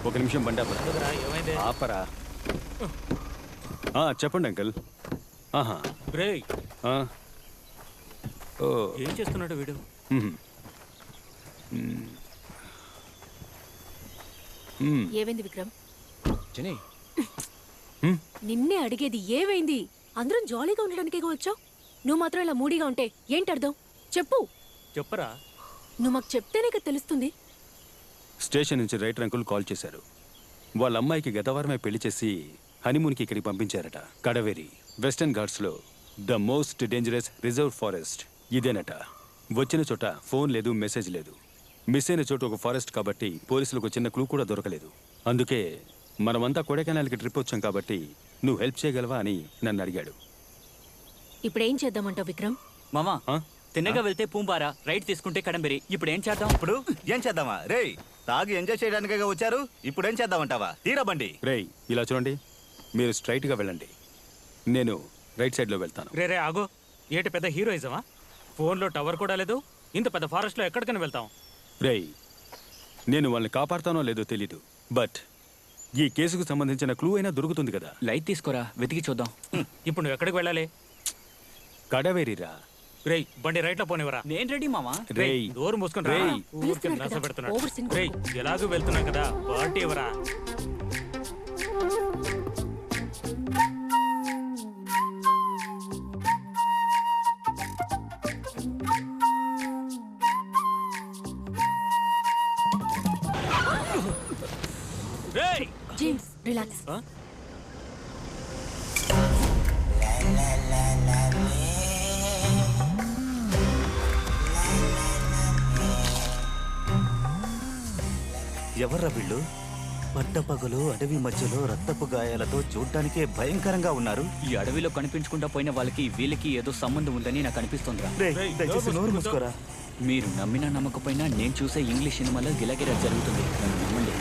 ఒక నిమిషం బండి ఆపరా. ఆపరా. చెప్పండి అంకుల్. ఆహా ఓ ఏం చేస్తున్నాడు వీడు? ఏమైంది విక్రమ్? నిన్నే అడిగేది ఏమైంది? అందరం జాలీగా ఉండడానికే వచ్చావు. నువ్వు మాత్రం ఇలా మూడీగా ఉంటే ఏంటర్థం? చెప్పు. చెప్పరా. నువ్వు మాకు చెప్తేనే కదా తెలుస్తుంది. స్టేషన్ నుంచి రైటర్ అంకుల్ కాల్ చేశారు. వాళ్ళ అమ్మాయికి గత వారమే పెళ్లి చేసి హనీమూన్కి ఇక్కడికి పంపించారట. కడవేరి వెస్టర్న్ ఘాట్స్లో the most dangerous reserve forest ఇదేనట. వచ్చిన చోట ఫోన్ లేదు, మెసేజ్ లేదు. మిస్ అయిన చోట ఒక ఫారెస్ట్ కాబట్టి పోలీసులకు చిన్న క్లూ కూడా దొరకలేదు. అందుకే మనమంతా కొడైకెనాల్కి ట్రిప్ వచ్చాం కాబట్టి నువ్వు హెల్ప్ చేయగలవా అని నన్ను అడిగాడు. ఇప్పుడేం చేద్దామంటావు విక్రమ్? మామా తిన్నగా వెళ్తే పూంబారా, రైట్ తీసుకుంటే కడంబెరి. ఇప్పుడు ఏం చేద్దాం? ఇప్పుడు ఏం చేద్దామా? రేయ్ తాగి ఎంజాయ్ చేయడానికే వచ్చారు, ఇప్పుడు ఏం చేద్దామంటావా? తీరా బండి. రేయ్ ఇలా చూడండి, మీరు స్ట్రైట్గా వెళ్ళండి, నేను రైట్ సైడ్లో వెళ్తాను. రే ఆగో, ఏటి పెద్ద హీరోయిజమా? ఫోన్లో టవర్ కూడా లేదు, ఇంత పెద్ద ఫారెస్ట్లో ఎక్కడికైనా వెళ్తాం? రేయ్ నేను వాళ్ళని కాపాడుతానో లేదో తెలీదు, బట్ ఈ కేసుకు సంబంధించిన క్లూ అయినా దొరుకుతుంది కదా. లైట్ తీసుకోరా, వెతికి చూద్దాం. ఇప్పుడు నువ్వు ఎక్కడికి వెళ్ళాలి? కడవేరిరా. రేయ్ బండి రైట్ లో పోనివరా. నేను రెడీ మామా. రేయ్ డోర్ మూసుకొని రా. రేయ్ ఎలాగూ వెళ్తున్నాం కదా, పార్టీ ఇవ్వరా. రేయ్ జేమ్స్ రిలాక్స్. ఎవర్రా వీళ్ళు? పట్టపగలు అడవి మధ్యలో రక్తపు గాయాలతో చూడ్డానికే భయంకరంగా ఉన్నారు. ఈ అడవిలో కనిపించకుండా పోయిన వాళ్ళకి వీళ్ళకి ఏదో సంబంధం ఉందని నాకు అనిపిస్తుందిరా. దయచేసి నోరు మూసుకోరా. మీరు నమ్మినా నమ్మకపోయినా నేను చూసే ఇంగ్లీష్ సినిమాలో గిలగిలా జరుగుతుంది, నన్ను నమ్మండి.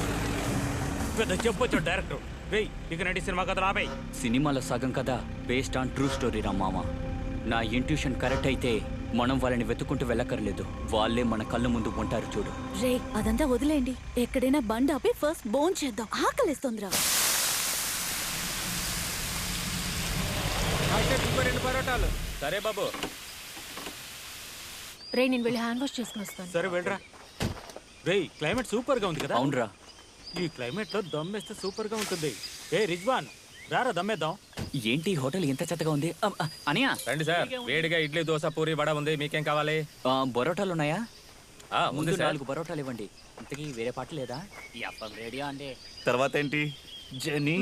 పెద్ద చెప్పొచ్చు డైరెక్టర్. రేయ్ ఇక నటి సినిమా కథ రాబోయ్. సినిమాలో సగం కథ బేస్డ్ ఆన్ ట్రూ స్టోరీ రా మామ. నా ఇంట్యూషన్ కరెక్ట్ అయితే మనం వాళ్ళని వెతుక్కుంటూ వెళ్ళక్కర్లేదు, వాళ్ళే మన కళ్ళ ముందు ఉంటారు చూడు. రే అదంతా వదిలేయండి, ఎక్కడైనా బండి ఆపి ఫస్ట్ బోన్ చేద్దాం, ఆకలిస్తోందిరా. సరే బాబు. రే నేను వెళ్ళి హ్యాండ్ వాష్ చేసుకుని వస్తాను. సరే వెళ్ళరా. రేయ్ క్లైమేట్ సూపర్ గా ఉంది కదా. అవునరా, ఈ క్లైమేట్ లో దమ్మేస్తే సూపర్ గా ఉంటుంది. ఏ రిజ్వాన్ రారా దమ్మేద్దాం. ఏంటి హోటల్ ఎంత చెత్తగా ఉంది? అనియా రండి సార్, వేడిగా ఇడ్లీ, దోశ, పూరి, వడ ఉంది, మీకేం కావాలి? బరోటాలు ఉన్నాయా? ముందు 4 బరోటాలు ఇవ్వండి. ఇంతకీ వేరే పాట లేదా? రెడీయా అండి. తర్వాత ఏంటి? జని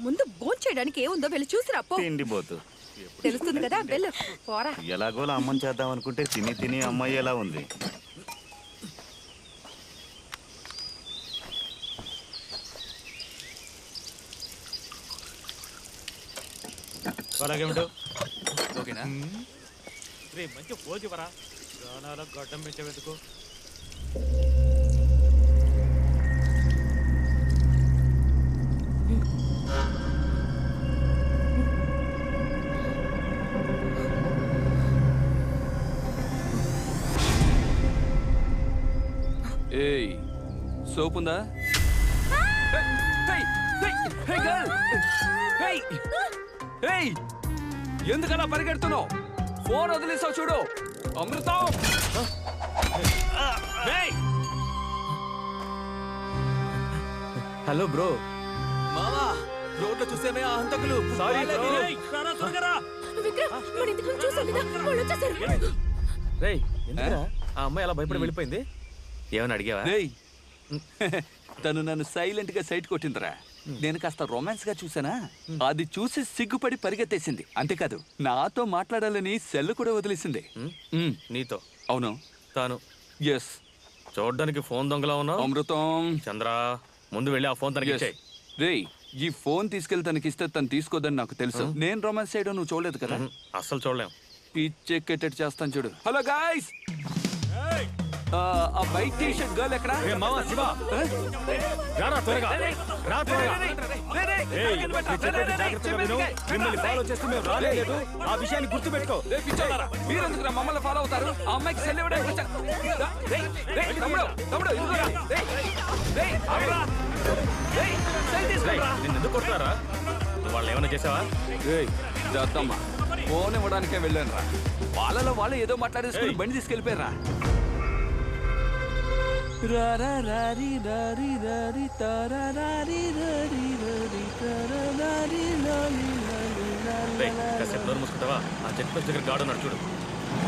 ముందు బోన్ చేయడానికి ఏముందో వెళ్ళి చూసిరా. తిండి పోతు తెలుస్తుంది కదా, వెళ్ళు పోరా. ఎలాగోలా అమ్మని చేద్దాం అనుకుంటే తిని తిని అమ్మాయి ఎలా ఉంది. అలాగేమిటో ఓకేనా? రే మంచి పోజు ఇవ్వరా, గానాల గడ్డం పెంచేందుకు. ఏయ్ సోప్ ఉందా? ఎందుకలా పరిగెడుతున్నావు? ఫోన్ వదిలేసావు చూడు. Amrutham hello bro. మామా రోడ్లో చూసేమే ఆ హంతకులు. Sorry bro. రేయ్ ఎందుకురా ఆ అమ్మాయి అలా భయపడి వెళ్ళిపోయింది? ఏమని అడిగావా? రేయ్ తను నన్ను సైలెంట్ గా సైట్ కొట్టిందిరా. నేను కాస్త రొమాన్స్ గా చూసానా, అది చూసి సిగ్గుపడి పరిగెత్తేసింది. అంతేకాదు నాతో మాట్లాడాలని సెల్ కూడా వదిలేసింది. నీతో? అవును. తాను ఎస్. చూడడానికి ఫోన్ దొంగలా ఉన్నావు. అమృతం చంద్ర ముందు వెళ్ళి ఆ ఫోన్ తనకి ఇచ్చేయ్. రేయ్ ఈ ఫోన్ తీసుకెళ్లి తనకిస్తే తను తీసుకోదని నాకు తెలుసు. నేను రొమాన్స్ చేయడం నువ్వు చూడలేదు కదా. అస్సలు చూడలేం. పిచ్చెక్కేటట్టు చేస్తాను చూడు. హలో గాయ్స్, ఆ వైట్ టీ షర్ట్ గర్ల్ ఎక్కడ మావా శివ రారా త్వరగా రా త్వరగా ఏయ్, నేను చెప్పేది జాగ్రత్తగా విను. మిమ్మల్ని ఫాలో చేస్తూ మేము రాలేదు. ఆ విషయాన్ని గుర్తుపెట్టుకో. మీరెందుకు మమ్మల్ని ఫాలో అవుతారు? ఆ అమ్మాయికి సెల్ ఇవ్వడానికి వచ్చా. తమ్ముడు తమ్ముడు ఇదిగోరా. సెల్ తీసుకురా. నిన్ను ఎందుకు కొడతారా? వాళ్ళు ఏమైనా చేసావా? దత్తమ్మ ఫోన్ ఇవ్వడానికే వెళ్ళాను రా. వాళ్ళలో వాళ్ళు ఏదో మాట్లాడేసుకుని బండి తీసుకెళ్ళిపోయారా. మూసుకుంటావా? ఆ చెట్టు పక్క దగ్గర గాడు ఉన్నాడు చూడు.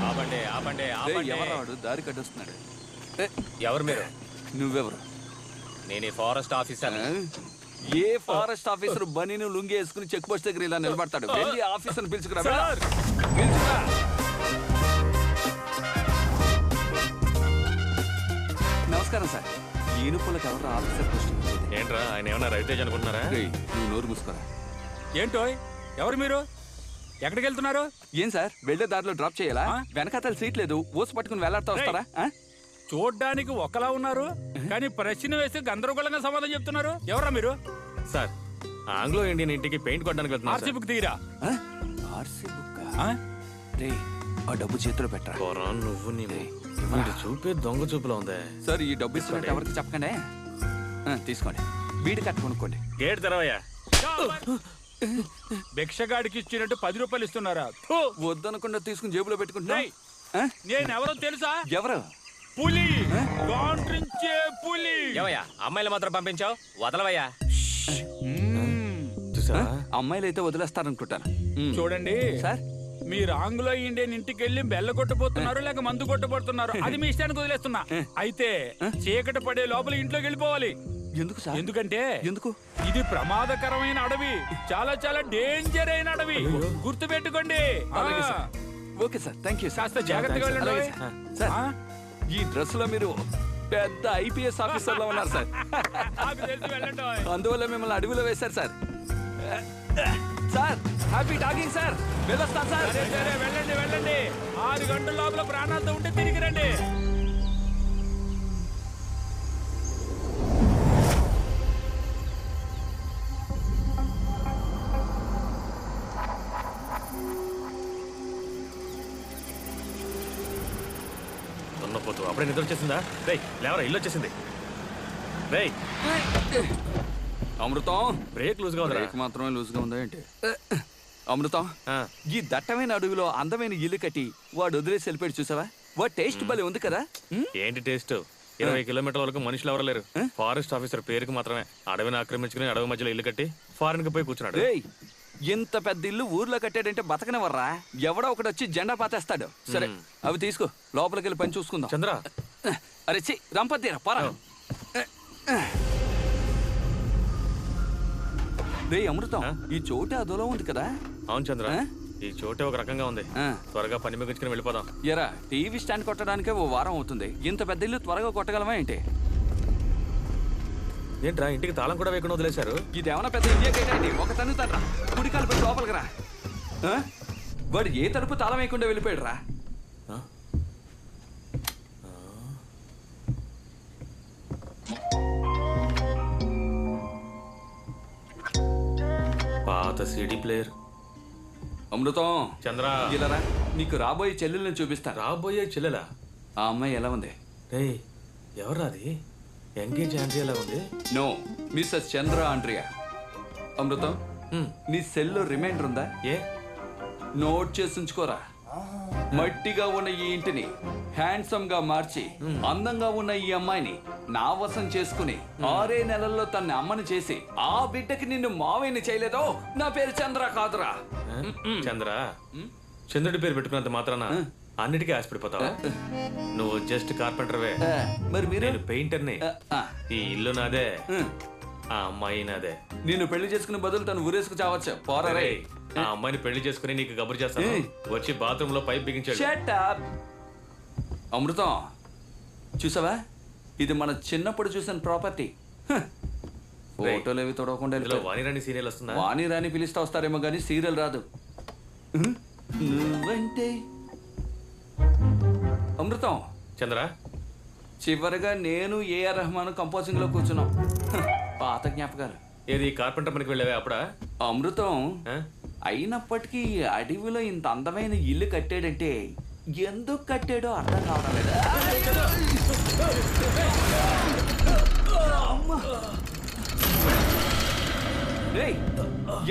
ఆపండి ఆపండి ఎవరాడు దారి కట్టొస్తున్నాడు. ఎవరు మీరు? నువ్వెవరు? నేను ఈ ఫారెస్ట్ ఆఫీసర్. ఏ ఫారెస్ట్ ఆఫీసర్ బనీను లుంగి వేసుకుని చెక్ పోస్ట్ దగ్గర ఇలా నిలబడతాడు? వెళ్ళి ఆఫీసర్ పిలుచుకురా. పిలుచుకురా. నమస్కారం సార్. ఈనుపులకు ఎవరు ఆఫీసర్ పోస్ట్? ఏంట్రా ఆయన ఏమన్నా రవితేజ్ అనుకుంటున్నారా? నువ్వు నోరు మూసుకోరా. ఏంటో ఎవరు మీరు? ఎక్కడికి వెళ్తున్నారు? ఏం సార్ వెళ్ళే దారిలో డ్రాప్ చేయాలా? వెనకాతల సీట్ లేదు, ఊసి పట్టుకుని వేలాడుతూ వస్తారా? చూడ్డానికి ఒకలా ఉన్నారు, కానీ ప్రశ్న వేస్తే గందరగోళంగా సమాధానం చెప్తున్నారు. ఎవరా మీరు? సార్ ఆంగ్లో ఇండియన్ ఇంటికి పెయింట్ కొట్టడానికి వెళ్తున్నా. ఆర్సీ బుక్ తీరా. RC book? రే ఆ డబ్బు చేతిలో పెట్టరా. నువ్వు చూపే దొంగ చూపులో ఉందే. సార్ ఈ డబ్బు ఇస్తున్నట్టు ఎవరికి చెప్పకండి. తీసుకోండి. వీడి కట్టు కొనుక్కోండి. గేట్ తెరవయ్యా. భిక్షగాడికి ఇచ్చినట్టు 10 రూపాయలు ఇస్తున్నారా? వద్దనకుండా తీసుకుని జేబులో పెట్టుకుంటున్నా. నేను ఎవరో తెలుసా? ఎవరు? పులి. గాండ్రించే పులి. ఏవయ్యా అమ్మాయిలు మాత్రం పంపించావు? వదలవయ్యా. అమ్మాయిలు అయితే వదిలేస్తారనుకుంటాను. చూడండి సార్, మీరు ఆంగ్లో ఇండియన్ ఇంటికి వెళ్ళి బెల్ల కొట్టబోతున్నారు లేక మందు కొట్టబోతున్నారు, అది మీ ఇష్టానికి వదిలేస్తున్నా. అయితే చీకటి పడే లోపల ఇంట్లోకి వెళ్ళిపోవాలి. ఎందుకు సార్? ఎందుకంటే ఎందుకు? ఇది ప్రమాదకరమైన అడవి, చాలా చాలా డేంజర్ అయిన అడవి. గుర్తు పెట్టుకోండి. Okay sir, thank you. కాస్త జాగ్రత్తగా వెళ్ళండి. సార్, ఈ డ్రెస్ లో మీరు పెద్ద ఐపీఎస్ ఆఫీసర్ లో ఉన్నారు సార్. నాకు తెలిసి వెళ్ళండి. అందువల్ల మిమ్మల్ని అడవిలో వేశారు sir. Sir happy talking sir. వెళ్ళొస్తాను సార్. సరే వెళ్ళండి వెళ్ళండి. 6 గంటల లోపల ప్రాణాలతో ఉంటే తిరిగి రండి. దున్నపోతు అప్పుడే నిద్ర వచ్చేసిందా? రేయ్ లేవరా, ఇల్లు వచ్చేసింది. రేయ్ అమృతం, బ్రేక్ లూజ్ గా ఉందా? బ్రేక్ మాత్రమే లూజ్ గా ఉందా ఏంటి? అమృతం, ఈ దట్టమైన అడవిలో అందమైన ఇల్లు కట్టి వాడు వదిలేసి వెళ్ళిపోయాడు చూసావా? వాడు టేస్ట్ భలే ఉంది కదా. ఏంటి టేస్ట్? 20 కిలోమీటర్ల వరకు మనుషులు ఎవరు లేరు. ఫారెస్ట్ ఆఫీసర్ పేరుకి మాత్రమే అడవిని ఆక్రమించుకుని అడవి మధ్యలో ఇల్లు కట్టి ఫారెన్ కి పోయి కూర్చున్నాడు. ఇంత పెద్ద ఇల్లు ఊర్లో కట్టాడంటే బతకనివర్రా. ఎవడో ఒకటి వచ్చి జెండా పాతేస్తాడు. సరే అవి తీసుకో, లోపలికి వెళ్ళి పని చూసుకుందాం. చంద్ర, అరే చి రంపతీరా పరా. రే అమృతం, ఈ చోటు అదోలో ఉంది కదా? అవును చంద్ర, ఈ చోటే ఒక రకంగా ఉంది. త్వరగా పని ముగించుకుని వెళ్ళిపోదాం. ఎరా, టీవీ స్టాండ్ కొట్టడానికే ఓ వారం అవుతుంది. ఇంత పెద్ద ఇల్లు త్వరగా కొట్టగలమా ఏంటి? ఏంట్రా ఇంటికి తాళం కూడా వేయకుండా వదిలేశారు? ఇదేమన్నా పెద్ద ఇండియా గేట్ అండి. ఒక తన్నుతాడ్రా, కుడికాలు పెట్టి లోపలికి రా. వాడు ఏ తలుపు తాళం వేయకుండా వెళ్ళిపోయాడు రా. పాత సిడి ప్లేయర్. అమృతం, చంద్ర ఇలా రా, నీకు రాబోయే చెల్లెల్ని చూపిస్తా. రాబోయే చెల్లెలా? ఆ అమ్మాయి ఎలా ఉంది? రే ఎవరా అది? ఎంగేజ్ ఆండ్రియా ఎలా ఉంది? నో, మిస్సెస్ చంద్ర ఆండ్రియా. అమృతం, నీ సెల్లో రిమైండర్ ఉందా? ఏ? నోట్ చేసి ఉంచుకోరా. మట్టిగా ఉన్న ఈ ఇంటిని హ్యాండ్సమ్ గా మార్చి అందంగా ఉన్న ఈ అమ్మాయిని నా వశం చేసుకుని 6 నెలల్లో తన అమ్మని చేసి ఆ బిడ్డకి నిన్ను మావేని చేయలేదో నా పేరు చంద్ర కాదురా. చంద్ర, చంద్రుడి పేరు పెట్టుకున్నంత మాత్రాన అన్నిటికీ ఆశపడిపోతావా? నువ్వు జస్ట్ కార్పెంటర్వే, మరి మీరు? నేను పెయింటర్ని. ఈ ఇల్లు నాదే, ఆ అమ్మాయి నాదే. నిన్ను పెళ్లి చేసుకునే బదులు తను ఊరేసుకు చావచ్చు. పోరే, ఆ అమ్మాయిని పెళ్లి చేసుకుని నీకు కబురు చేస్తాను. వచ్చి బాత్రూమ్ లో పైప్ బిగించాడు. Shut up. అమృతం, చూసావా? ఇది మన చిన్నప్పుడు చూసిన ప్రాపర్టీ. ఫోటోలు ఏవి తొడవకుండా వాణిరాణి సీరియల్ వస్తుందా? వాణిరాణి పిలిస్తే వస్తారేమో కానీ సీరియల్ రాదు. నువ్వంటే అమృతం. చంద్ర, చివరిగా నేను ఏఆర్ రెహమాన్ కంపోజింగ్ లో కూర్చున్నాం. పాత జ్ఞాపకాలు. ఏది కార్పెంటర్ పనికి వెళ్ళావే అప్పుడా? అమృతం. ఆ? అయినప్పటికీ అడవిలో ఇంత అందమైన ఇల్లు కట్టాడంటే ఎందుకు కట్టాడో అర్థం కావడం లేదా? రేయ్,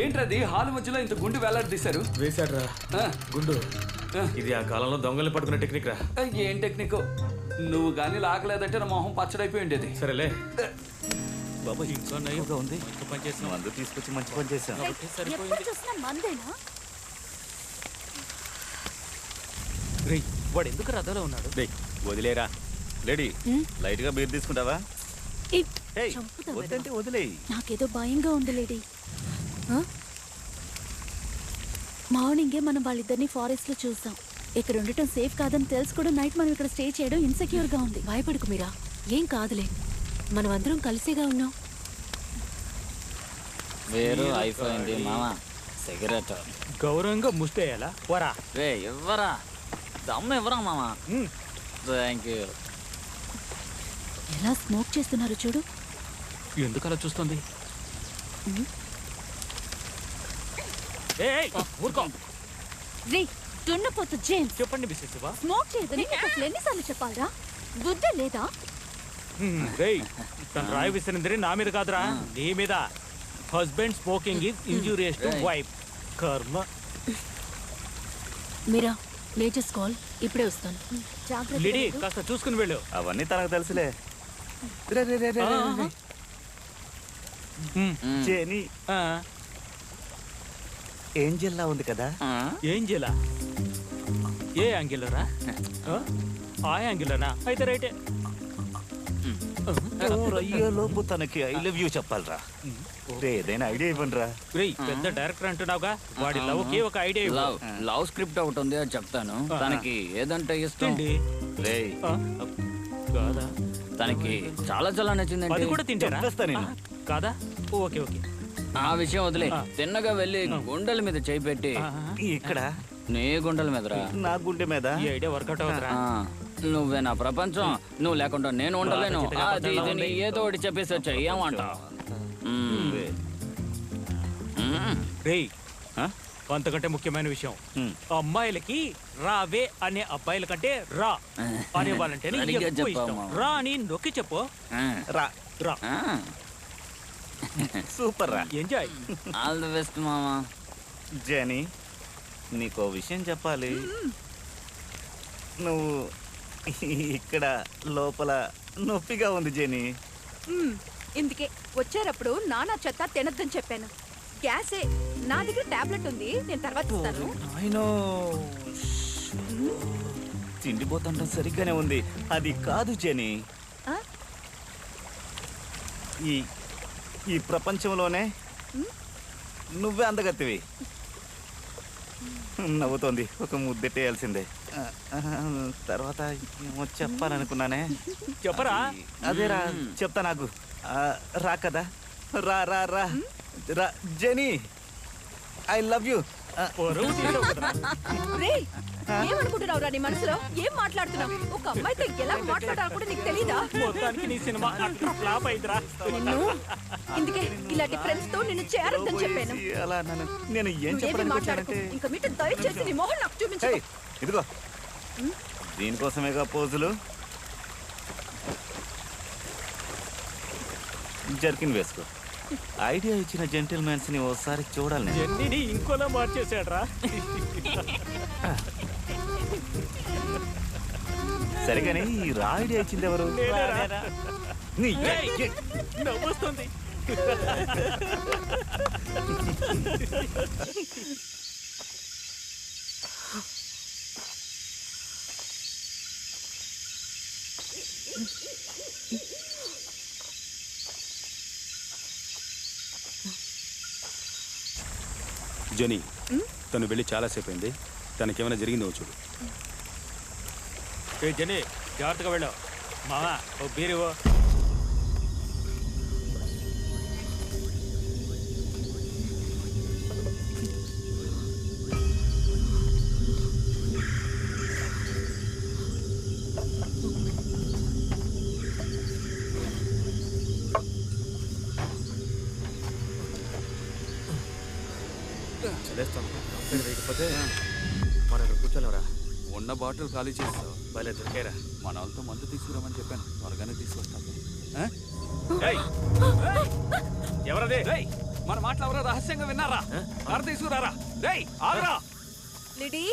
ఏంట్రది హాల్ మధ్యలో ఇంత గుండు వేలాడదీశారు? వేశాడ్రా ఆ, గుండు. ఆ, ఇది ఆ కాలంలో దొంగల్ని పట్టుకునే టెక్నిక్ రా. ఏం టెక్నిక్? నువ్వు కానీ లాగలేదంటే నా మొహం పచ్చడైపోయి ఉండేది. సరేలే. బాబా ఇంకా ఇంకా నయం. ఉంది. మంచి పని చేసినావు. మందు తీసుకొచ్చి మంచి పని చేశాం. ఎప్పుడు చూసినా మందేనా? రేయ్, వాడు ఎందుకు రథలో ఉన్నాడు? రేయ్, వదిలేరా. లేడీ ఉమ్. లైట్ గా బీర్ తీసుకుంటావా? ఏయ్, ఏయ్, చంపుతావా? వద్దంటే వదిలేయ్. నాకేదో భయంగా ఉంది లేడీ. మార్నింగే మనం వాళ్ళిద్దరిని ఫారెస్ట్ లో చూసాం. ఇక్కడ ఉండటం సేఫ్ కాదని తెలుసు కూడా నైట్ మనం ఇక్కడ స్టే చేయడం ఇన్సెక్యూర్ గా ఉంది. భయపడకు మీరా, ఏం కాదులే. మనం అందరం కలిసేగా ఉన్నాం. వేరు అయిపోయింది మామ. సిగరెట్ గౌరవంగా ముష్టేయాలా? వరా. రే ఇవ్వరా, దమ్ము ఇవ్వరా మామ. Thank you. ఎలా స్మోక్ చేస్తున్నారు చూడు. ఎందుకు అలా చూస్తుంది? ఏయ్, ఊరుకో. రే దున్నపోతు జేమ్స్, చెప్పండి మిస్సెస్ శివ. స్మోక్ చేయదని నీకు అసలు ఎన్నిసార్లు చెప్పాలరా? బుద్ధి లేదా? రేయ్, తను రాయి విసిరింది నా మీద కాదురా, నీ మీద. Husband smoking is injurious to wife. కర్మ. మీరా లేటెస్ట్ కాల్, ఇప్పుడే వస్తాను. జాగ్రత్త. లిడి, కాస్త చూసుకుని వెళ్ళు. అవన్నీ తనకు తెలుసులే. రే, రే, రే, రే, రే, రే. జేని ఆ, ఏంజెల్లా ఉంది కదా. ఏం చేయాల? ఏ యాంగిల్లోరా? ఆ యాంగిల్లోనా? అయితే రైటే. అయ్యే లోపు తనకి ఐ లవ్ యూ చెప్పాలరా. రే ఏదైనా ఐడియా ఇవ్వండి రా. రేయ్, పెద్ద డైరెక్టర్ అంటున్నావుగా, వాడి లవ్ కి ఒక ఐడియా ఇవ్వు. లవ్ స్క్రిప్ట్ ఒకటి ఉంది, అది చెప్తాను. తనకి ఏదంటే ఇష్టం? తిండి. రే ఆ, కాదా? తనకి చాలా చాలా అది నచ్చిందండి. కూడా తింటారా? చంపేస్తా నేను. కాదా? Okay okay. ఆ విషయం వదిలే. తిన్నగా వెళ్ళి గుండెల మీద చేయి పెట్టి, ఇక్కడ నీ గుండెల మీదరా. నా గుండె మీద ఈ ఐడియా వర్కౌట్ అవుతురా? ఆ, నువ్వే నా ప్రపంచం, నువ్వు లేకుండా నేను ఉండలేను. అది ఇది నీ ఏదో ఒకటి చెప్పేసి వచ్చా, ఏమంటావు? రేయ్, ఆ? అంతకంటే ముఖ్యమైన విషయం, ఉమ్. అమ్మాయిలకి రావే అనే అబ్బాయిల కంటే రా అనే వాళ్ళంటేనే సరిగ్గా ఎక్కువ చెప్పావు ఇష్టం. మామ. రా అని నొక్కి చెప్పు. రా. రా. సూపర్ రా. ఎంజాయ్. ఆల్ ది బెస్ట్ మామా. జేని నీకో విషయం చెప్పాలి. నువ్వు ఇక్కడ లోపల నొప్పిగా ఉంది జేని. ఇందుకే వచ్చేటప్పుడు నానా చెత్త తినద్దని చెప్పాను. గ్యాసే, నా దగ్గర టాబ్లెట్ ఉంది, నేను తర్వాత ఇస్తాను. నాయనో, తిండిపోతుంటాం సరిగ్గానే ఉంది. అది కాదు జేని, ఆ? ఈ ఈ ప్రపంచంలోనే నువ్వే అందగత్తివి. నవ్వుతోంది, ఒక ముద్దెట్టేయాల్సిందే. తర్వాత ఏమో చెప్పాలనుకున్నానే. చెప్పరా? అదేరా, చెప్తా నాకు. రా కదా, రా రా రా రా జెనీ, ఐ లవ్ యూ. రేయ్, ఏమనుకుంటున్నావురా నీ మనసులో? ఏం మాట్లాడుతున్నావు? ఒక అమ్మాయితో ఎలా మాట్లాడాలో కూడా నీకు తెలీదా? మొత్తానికి నీ సినిమా అట్లా ఫ్లాప్ అయిందిరా. నిన్ను ఇందుకే ఇలాంటి ఫ్రెండ్స్ తో నిన్ను చేరొద్దని చెప్పాను. అలా నేను ఏం నువ్వేమీ చెప్పడానికి మాట్లాడకు. వచ్చానంటే, ఇంకా మీట దయచేసి నీ మొహం నాకు చూపించు. ఏయ్, ఇదిగో దీనికోసమేగా పోజులు. జర్కిన్ వేసుకో. ఐడియా ఇచ్చిన జెంటిల్మెన్స్ ని ఓసారి చూడాలి నేను. జెన్నీని ఇంకోలా మార్చేసాడ్రా. సరిగాని ఈ రా ఐడియా ఇచ్చింది ఎవరు? నేనేరా? నీ- ఏయ్, నవ్వొస్తుంది. జెనీ, తను వెళ్ళి చాలాసేపు అయింది. తనకేమైనా జరిగిందో చూడు. ఏ జెన్నీ, జాగ్రత్తగా వెళ్ళావు. మావా, ఓ బీరు. చలేస్తాను వేయకపోతే మనం ఇక్కడ కూర్చోలేవరా ఉన్న బాటిల్ ఖాళీ చేస్తావు భలే దొరికారా మన వాళ్ళతో మందు తీసుకురామని చెప్పాను త్వరగానే తీసుకొస్తాను ఎవరదే మన మాటలు ఎవరో రహస్యంగా విన్నారా కారు తీసుకురారా రేయ్ ఆగరా లిడీ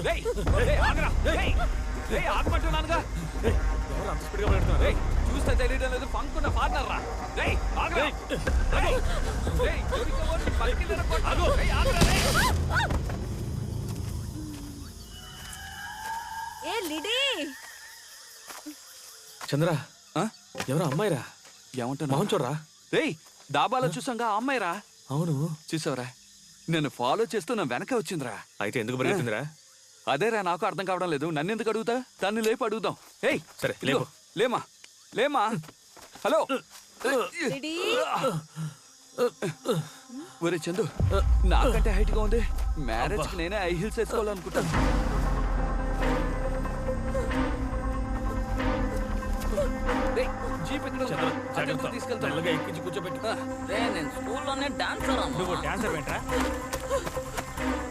రేయ్ రేయ్ ఆగరా రేయ్ రేయ్ ఆగమంటున్నానుగా ఎవరు అంత స్పీడ్గా పెడుతున్నారు రేయ్ చూస్తే తెలియడం లేదు పంకున్న ఫార్నర్ రా రేయ్ ఆగరా రేయ్ రేయ్ దొరికవని పలికి తినకొట్టు రేయ్ ఆగరా రేయ్ ఏ లిడీ చంద్ర ఎవరు అమ్మాయిరా ఏమంటున్నా మొహం చూడరా రేయ్ డాబాలో చూసాంగా ఆ అమ్మాయిరా అవును చూసావరా నన్ను ఫాలో చేస్తూ నా వెనక వచ్చిందిరా అయితే ఎందుకు పరిగెత్తిందిరా అదేరా నాకు అర్థం కావడం లేదు నన్ను ఎందుకు అడుగుతా తన్ని లేపు అడుగుదాం ఏయ్ సరే, ఇదిగో, లేపు. లేమా లేమా హలో లిడీ ఒరే చందు నాకంటే హైట్ గా ఉంది మ్యారేజ్ కి నేనే హై హీల్స్ వేసుకోవాలనుకుంటాను రేయ్, జీప్ ఎక్కడ ఉంది? అటు ఎందుకు తీసుకెళ్తాను మెల్లగా ఎక్కించి కూర్చోబెట్టు నేను స్కూల్లోనే డాన్సర్ నువ్వు డాన్సర్ ఏంట్రా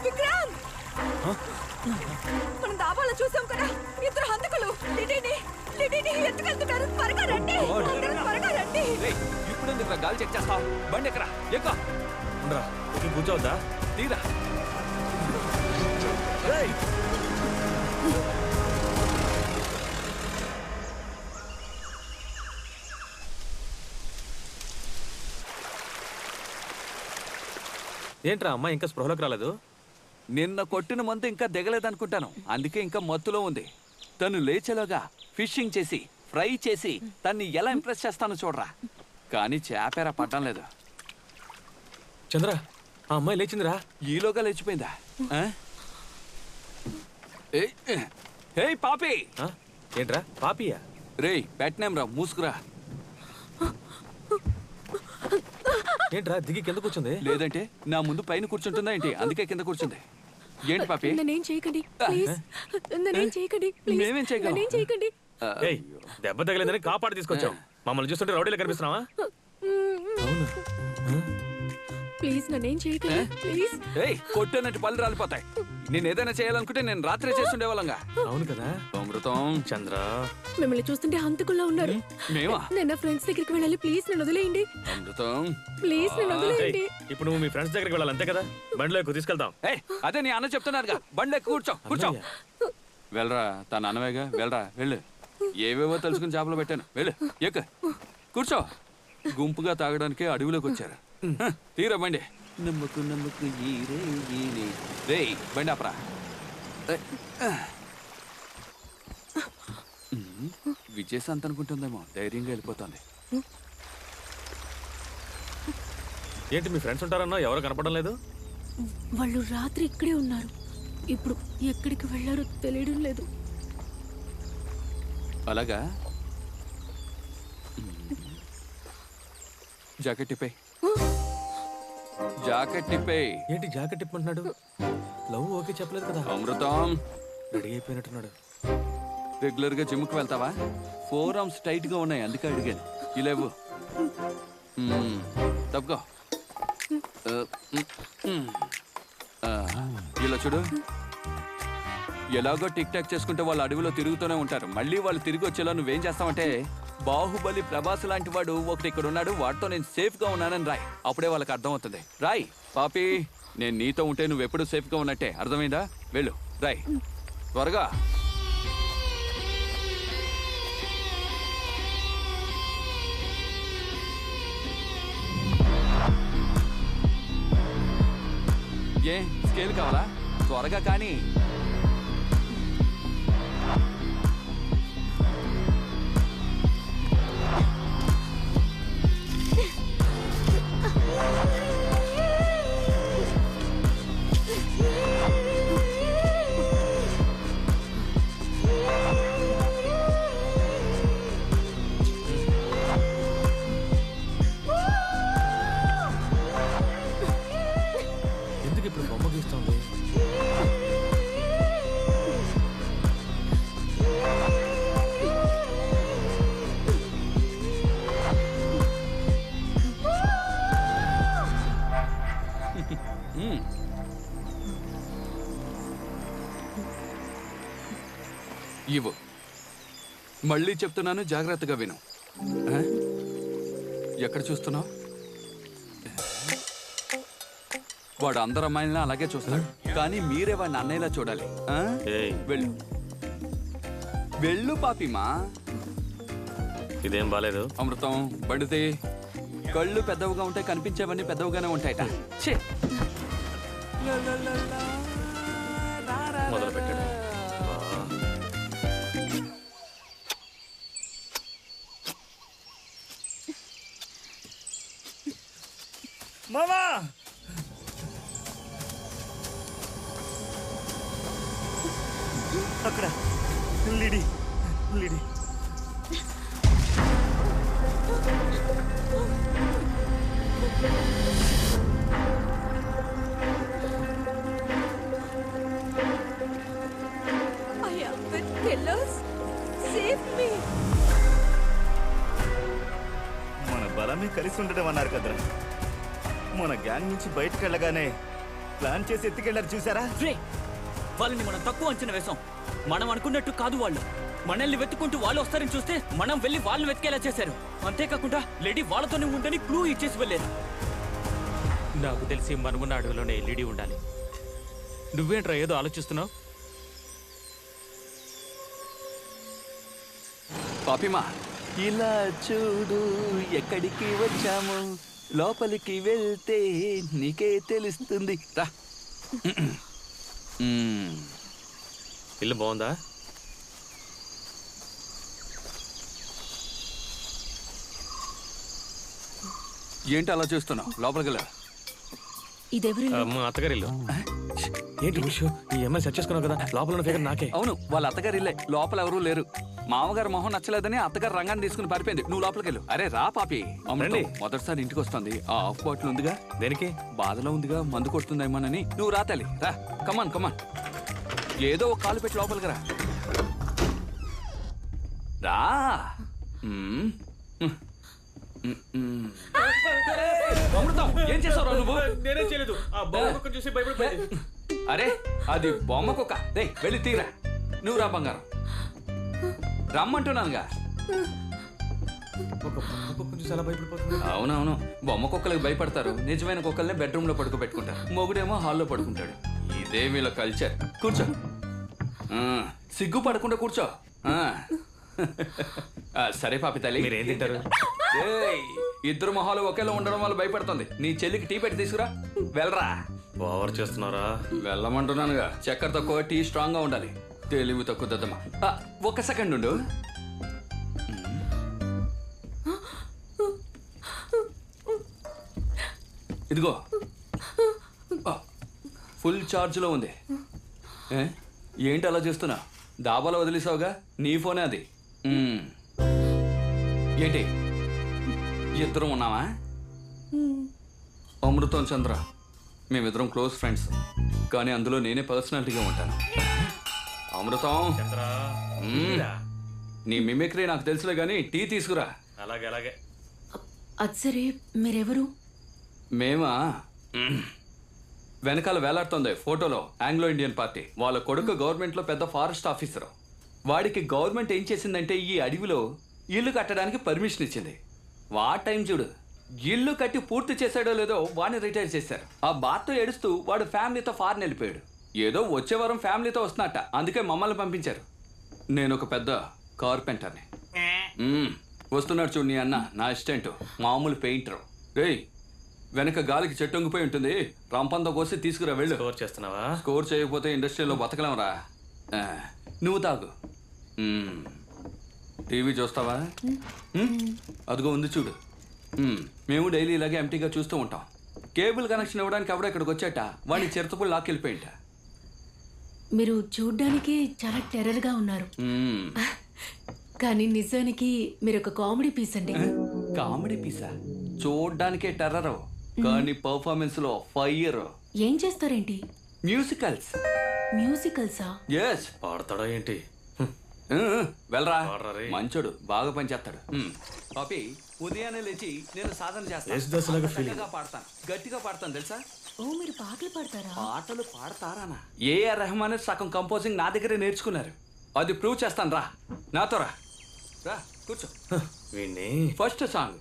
విక్రమ్ మనం దాబాలో చూసాం కదా ఇద్దరు హంతకులు లిడీని ఎత్తుకెళ్తున్నారు త్వరగా రండి అందరూ త్వరగా రండి రేయ్, ఇప్పుడు ఎందుకు గాలి చెక్ చేస్తావు బండి ఎక్కరా ఎక్కువ ఉండరా ఎక్కి కూర్చోవద్దా తీరా ఏంట్రా అమ్మాయి ఇంకా స్పృహలోకి రాలేదు నిన్న కొట్టిన మందు ఇంకా దిగలేదనుకుంటాను అందుకే ఇంకా మత్తులో ఉంది తను లేచేలోగా ఫిషింగ్ చేసి ఫ్రై చేసి తన్ని ఎలా ఇంప్రెస్ చేస్తానో చూడరా కానీ చేపేరా పట్టం లేదు చంద్ర ఆ అమ్మాయి లేచిందిరా ఈలోగా లేచిపోయిందా ఆ? ఏయ్, ఏయ్ పాపి ఆ? ఏంట్రా పాపియా రేయ్ పెట్టనేం రా మూసుకురా ఏంట్రా దిగి కింద కూర్చుంది లేదంటే నా ముందు పైన కూర్చుంటుందా ఏంటి అందుకే కింద కూర్చుంది ఏంటి పాపి నన్నేం చేయకండి ప్లీజ్ నన్నేం చేయకండి ప్లీజ్ మేమేం చేయగలం? నన్నేం చేయకండి ఏయ్ దెబ్బ తగిలిందని కాపాడి తీసుకొచ్చాం మమ్మల్ని చూస్తుంటే రౌడీలో కనిపిస్తున్నావా అవును ప్లీజ్ నన్నేం చేయకండి ప్లీజ్ ఏయ్ కొట్టేనట్టు పళ్ళు రాలిపోతాయి నేను ఏదైనా చేయాలనుకుంటే నేను రాత్రే చేస్తుండేవాళ్ళంగా అవును కదా అమృతం చంద్ర మిమ్మల్ని చూస్తుంటే హంతకుల్లా ఉన్నారు మేమా నేను నా ఫ్రెండ్స్ దగ్గరికి వెళ్ళాలి ప్లీజ్ నన్ను వదిలేయండి అమృతం ప్లీజ్ నన్ను వదిలేయండి ఇప్పుడు నువ్వు మీ ఫ్రెండ్స్ దగ్గరికి వెళ్ళాలి అంతే కదా బండిలో ఎక్కువ తీసుకెళ్తాం ఏయ్ అదే నీ అన్న చెప్తున్నారుగా బండి ఎక్కువ కూర్చో కూర్చో వెళ్ళరా తన అన్నవేగా వెళ్ళరా వెళ్ళు ఏవేవో తెలుసుకుని చేపలు పెట్టాను వెళ్ళు ఎక్క కూర్చో గుంపుగా తాగడానికి అడవిలోకి వచ్చారు హ, తీరా బండి నమ్మకు నమ్మకు రేయ్ బండి అపరా విజయశాంత్ అనుకుంటుందేమో ధైర్యంగా వెళ్ళిపోతుంది ఏంటి మీ ఫ్రెండ్స్ ఉంటారన్నా ఎవరు కనపడడం లేదు వాళ్ళు రాత్రి ఇక్కడే ఉన్నారు ఇప్పుడు ఎక్కడికి వెళ్ళారో తెలియడం లేదు అలాగా జాకెట్ టిప్పే జాకెట్ టిప్పే ఏంటి జాకెట్ ఇప్పమంటున్నాడు లవ్ ఓకే చెప్పలేదు కదా అమృతం రెడీ అయిపోయినట్టున్నాడు రెగ్యులర్ గా జిమ్ కి వెళ్తావా 4 ఆర్మ్స్ టైట్ గా ఉన్నాయి అందుకే అడిగాను ఇలేవు తప్పుకో ఇలా చూడు ఎలాగో టిక్ టాక్ చేసుకుంటే వాళ్ళు అడవిలో తిరుగుతూనే ఉంటారు మళ్ళీ వాళ్ళు తిరిగి వచ్చేలా నువ్వేం చేస్తావంటే బాహుబలి ప్రభాస్ లాంటి వాడు ఒకటి ఇక్కడ ఉన్నాడు వాడితో నేను సేఫ్ గా ఉన్నానని రాయ్ అప్పుడే వాళ్ళకి అర్థం అవుతుంది రాయ్ పాపి నేను నీతో ఉంటే నువ్వు ఎప్పుడు సేఫ్ గా ఉన్నట్టే అర్థమైందా వెళ్ళు రాయ్ త్వరగా ఏ స్కేల్ కావాలా త్వరగా కానీ ఎందుకు ఇప్పుడు బొమ్మ గీస్తుంది మళ్ళీ చెప్తున్నాను, జాగ్రత్తగా విను. ఆ? ఎక్కడ చూస్తున్నావు? వాడు అందరు అమ్మాయిలను అలాగే చూస్తాడు, కానీ మీరే వాడిని అన్నయ్యలా చూడాలి. ఆ? ఏయ్, వెళ్ళు వెళ్ళు పాపిమా. ఇదేం బాలేదు. అమృతం బండితే. కళ్ళు పెద్దవిగా ఉంటాయి, కనిపించేవన్నీ పెద్దవిగానే ఉంటాయట. ఛే! మొదలు పెట్టాడు. మామా అక్కడ లిడి లిడి I am with killers. Save me. మన బలమే కలిసి ఉండడం అన్నారు కదరా. మన గ్యాంగ్ నుంచి బయటకు వెళ్ళగానే ప్లాన్ చేసి ఎత్తుకెళ్ళారు చూసారా? రే, వాళ్ళని మనం తక్కువ అంచనా వేశాం. మనం అనుకున్నట్టు కాదు వాళ్ళు. మనల్ని వెతుక్కుంటూ వాళ్ళు వస్తారని చూస్తే మనం వెళ్ళి వాళ్ళని వెతికేలా చేశారు. అంతేకాకుండా లేడీ వాళ్ళతోనే ఉందని క్లూ ఇచ్చేసి వెళ్ళారు. నాకు తెలిసి మనమున్న అడవిలోనే లేడీ ఉండాలి. నువ్వేంట్రా ఏదో ఆలోచిస్తున్నావు? పాపిమా, ఇలా చూడు ఎక్కడికి వచ్చాము, లోపలికి వెళ్తే నీకే తెలుస్తుంది. రా. ఇల్లు బాగుందా? ఏంటి అలా చూస్తున్నావు? లోపలికి వెళ్ళా. ఇదెవరు మా అత్తగారి ఇల్లు. ఏంటి విషయం? ఈ అమ్మాయి సెట్ చేసుకున్నావు కదా, లోపల ఉన్న ఫిగర్ నాకే. అవును, వాళ్ళ అత్తగారు ఇల్లే. లోపల ఎవరూ లేరు. మామగారు మొహం నచ్చలేదని అత్తగారు రంగాన్ని తీసుకుని పారిపోయింది. నువ్వు లోపలికి వెళ్ళు. అరే రా పాపి. రండి. మొదటిసారి ఇంటికి వస్తుంది. ఆ ఆఫ్ బాటిల్ ఉందిగా, దేనికి? బాధలో ఉందిగా, మందు కొడుతుందేమోనని. నువ్వు రా తల్లి, రా. కమాన్ కమాన్. ఏదో ఒక కాలు పెట్టి లోపలికి రా. రా. అమృతం, ఏం చేసావు నువ్వు? నేనేం చేయలేదు. ఆ బొమ్మ చూసి భయపడిపోయింది. అరే అది బొమ్మ కుక్క. రే వెళ్ళి తీరా. నువ్వు రా బంగారం, రమ్మంటున్నానుగా. ఒక బొమ్మ కుక్కను చూసి అలా భయపడిపోతుంది. అవునవును, బొమ్మ కుక్కలకు భయపడతారు. నిజమైన కుక్కల్ని బెడ్రూమ్ లో పడుకోబెట్టుకుంటారు. మొగుడేమో హాల్లో పడుకుంటాడు. ఇదే వీళ్ళ కల్చర్. కూర్చో. సిగ్గు పడకుండా కూర్చో. సరే పాపి తల్లి, మీరేం తింటారు? ఏయ్, ఇద్దరు మొహాలు ఒకేలా ఉండడం వల్ల భయపడుతుంది. నీ చెల్లికి టీ పెట్టి తీసుకురా. వెళ్ళరా. ఓవర్ చేస్తున్నారా? వెళ్ళమంటున్నానుగా. చక్కెర తక్కువ, టీ స్ట్రాంగ్ గా ఉండాలి. తెలివి తక్కువ దద్దమ్మా. ఒక్క సెకండ్ ఉండు. ఇదిగో ఫుల్ ఛార్జ్ లో ఉంది. ఏంటి అలా చేస్తున్నా? దాబాలో వదిలేసావుగా, నీ ఫోనే అది. ఏంటి ఇద్దరం ఉన్నావా? అమృతం చంద్ర మేమిద్దరం క్లోజ్ ఫ్రెండ్స్, కానీ అందులో నేనే పర్సనాలిటీగా ఉంటాను. అమృతం, నీ మిమిక్రీ నాకు తెలుసులే, కానీ టీ తీసుకురా. అలాగే అలాగే. అది సరే, మీరెవరు? మేమా? వెనకాల వేలాడుతుంది ఫోటోలో ఆంగ్లో ఇండియన్ పార్టీ. వాళ్ళ కొడుకు గవర్నమెంట్లో పెద్ద ఫారెస్ట్ ఆఫీసరు. వాడికి గవర్నమెంట్ ఏం చేసిందంటే ఈ అడవిలో ఇల్లు కట్టడానికి పర్మిషన్ ఇచ్చింది. వా టైం చూడు. ఇల్లు కట్టి పూర్తి చేశాడో లేదో వాడిని రిటైర్ చేశారు. ఆ బాధతో ఏడుస్తూ వాడు ఫ్యామిలీతో ఫారెన్ వెళ్ళిపోయాడు. ఏదో వచ్చే వారం ఫ్యామిలీతో వస్తున్నట్ట, అందుకే మమ్మల్ని పంపించారు. నేను ఒక పెద్ద కార్పెంటర్ని. వస్తున్నాడు చూడు నీ అన్న, నా అసిస్టెంట్, మామూలు పెయింటర్. రేయ్, వెనక గాలికి చెట్టు వంగిపోయి ఉంటుంది, రంపంతో కోసి తీసుకురా. వెళ్ళు. స్కోర్ చేస్తున్నావా? స్కోర్ చేయకపోతే ఇండస్ట్రీలో బతకలేమరా. నువ్వు తాగు. టీవీ చూస్తావా? అదిగో ఉంది చూడు. మేము డైలీ ఇలాగే ఎంటీగా చూస్తూ ఉంటాం. కేబుల్ కనెక్షన్ ఇవ్వడానికి ఎవడో ఇక్కడికి వచ్చాట, వాడిని చిరుతపులు లాక్కెళ్ళిపోయింట. మీరు చూడ్డానికి చాలా టెర్రర్గా ఉన్నారు, కానీ నిజానికి మీరు ఒక కామెడీ పీస్ అండి. కామెడీ పీసా? చూడ్డానికే టెర్రరు, కానీ పర్ఫార్మెన్స్ లో ఫైర్. ఏం చేస్తారేంటి? మ్యూజికల్స్. మ్యూజికల్సా? ఎస్. పాడతాడా ఏంటి? వెళ్ళరా, మంచోడు, బాగా పనిచేస్తాడు. పాపి, ఉదయాన్నే లేచి నేను సాధన చేస్తాను. గట్టిగా పాడతాను తెలుసా? ఓ, మీరు పాటలు పాడతారా? పాటలు పాడతారానా? ఏఆర్ రెహమాన్ సగం కంపోజింగ్ నా దగ్గరే నేర్చుకున్నారు. అది ప్రూవ్ చేస్తాను రా, నాతో రా. రా కూర్చో. వీణ్ణి ఫస్ట్ సాంగ్.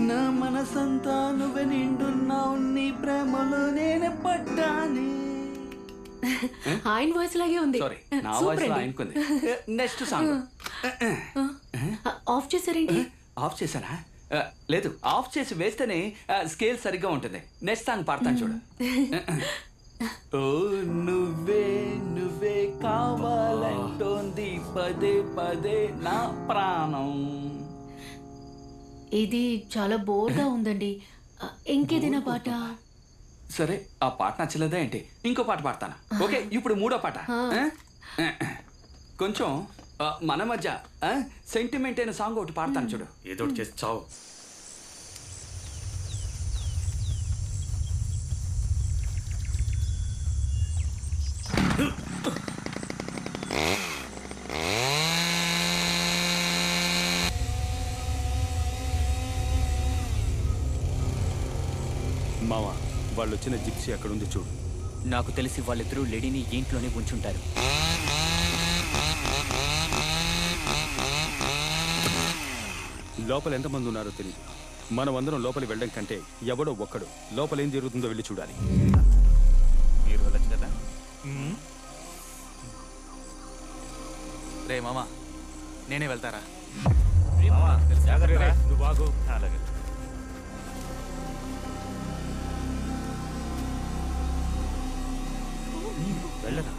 నా మనసంతా నువ్వే నిండున్నావు, నీ ప్రేమలో నేనే పడ్డాని. ఆయన వాయిస్ లాగే ఉంది. సారీ, నా వాయిస్ లో ఆయనకుంది. Next song. ఆఫ్ చేశారేంటి? ఆఫ్ చేశానా? లేదు, ఆఫ్ చేసి వేస్తేనే స్కేల్ సరిగ్గా ఉంటుంది. నెక్స్ట్ సాంగ్ పాడతాను చూడు. ఓ నువ్వే నువ్వే కావాలంటోంది పదే పదే నా ప్రాణం. ఇది చాలా బోర్గా ఉందండి. ఇంకేదైనా పాట? సరే, ఆ పాట నచ్చలేదా ఏంటి? ఇంకో పాట పాడతాను. ఓకే, ఇప్పుడు మూడో పాట. కొంచెం మన మధ్య సెంటిమెంట్ అయిన సాంగ్ ఒకటి పాడతాను చూడు. ఏదో ఒకటి చేసి చావు. మావా, వాళ్ళు వచ్చిన జిప్సీ అక్కడ ఉంది చూడు. నాకు తెలిసి వాళ్ళిద్దరూ లేడీని ఇంట్లోనే ఉంచుంటారు. లోపల ఎంతమంది ఉన్నారో తెలియదు. మనం అందరం లోపలికి వెళ్ళడం కంటే ఎవడో ఒక్కడు లోపల ఏం జరుగుతుందో వెళ్ళి చూడాలి. మీరు వెళ్ళచ్చు కదా. రే మామా, నేనే వెళ్తారా? నువ్వు బాగు. అలాగే. వెళ్ళనా?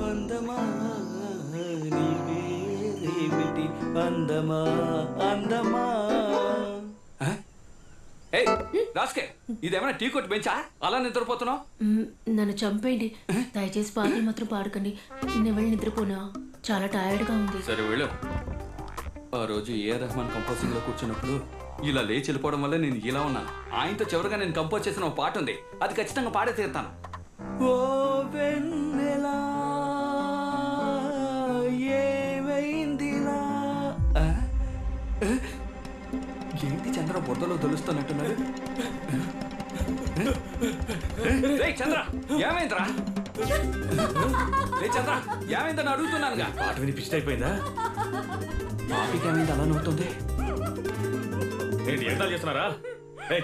అందమా నీ పేరేమిటి? అందమా అందమా. ఏయ్ రాస్కే, ఇదేమైనా టీ కొట్టు బెంచా? అలా నిద్రపోతున్నావు? నన్ను చంపేయండి దయచేసి. పాటలు మాత్రం పాడకండి. నేను వెళ్ళి నిద్రపోనా, చాలా టైర్డ్గా ఉంది. సరే వెళ్ళు. ఆ రోజు ఏఆర్ రెహమాన్ కంపోజింగ్ లో కూర్చున్నప్పుడు ఇలా లేచి వెళ్ళిపోవడం వల్ల నేను ఇలా ఉన్నాను. ఆయనతో చివరిగా నేను కంపోజ్ చేసిన ఒక పాట ఉంది, అది ఖచ్చితంగా పాడే తీరుతాను. ఓ వెన్నెలా ఏమైందిలా. ఏంటి చంద్ర బుర్రలో తెలుస్తున్నట్టున్నాడు? చంద్ర ఏమైందిరా? చంద్ర ఏమైందని అడుగుతున్నానుగా. పాట విని పిచ్చి అయిపోయిందా? పాపికి ఏమైంది అలా నవ్వుతుంది? ఏంటి ఎండాలు చేస్తున్నారా?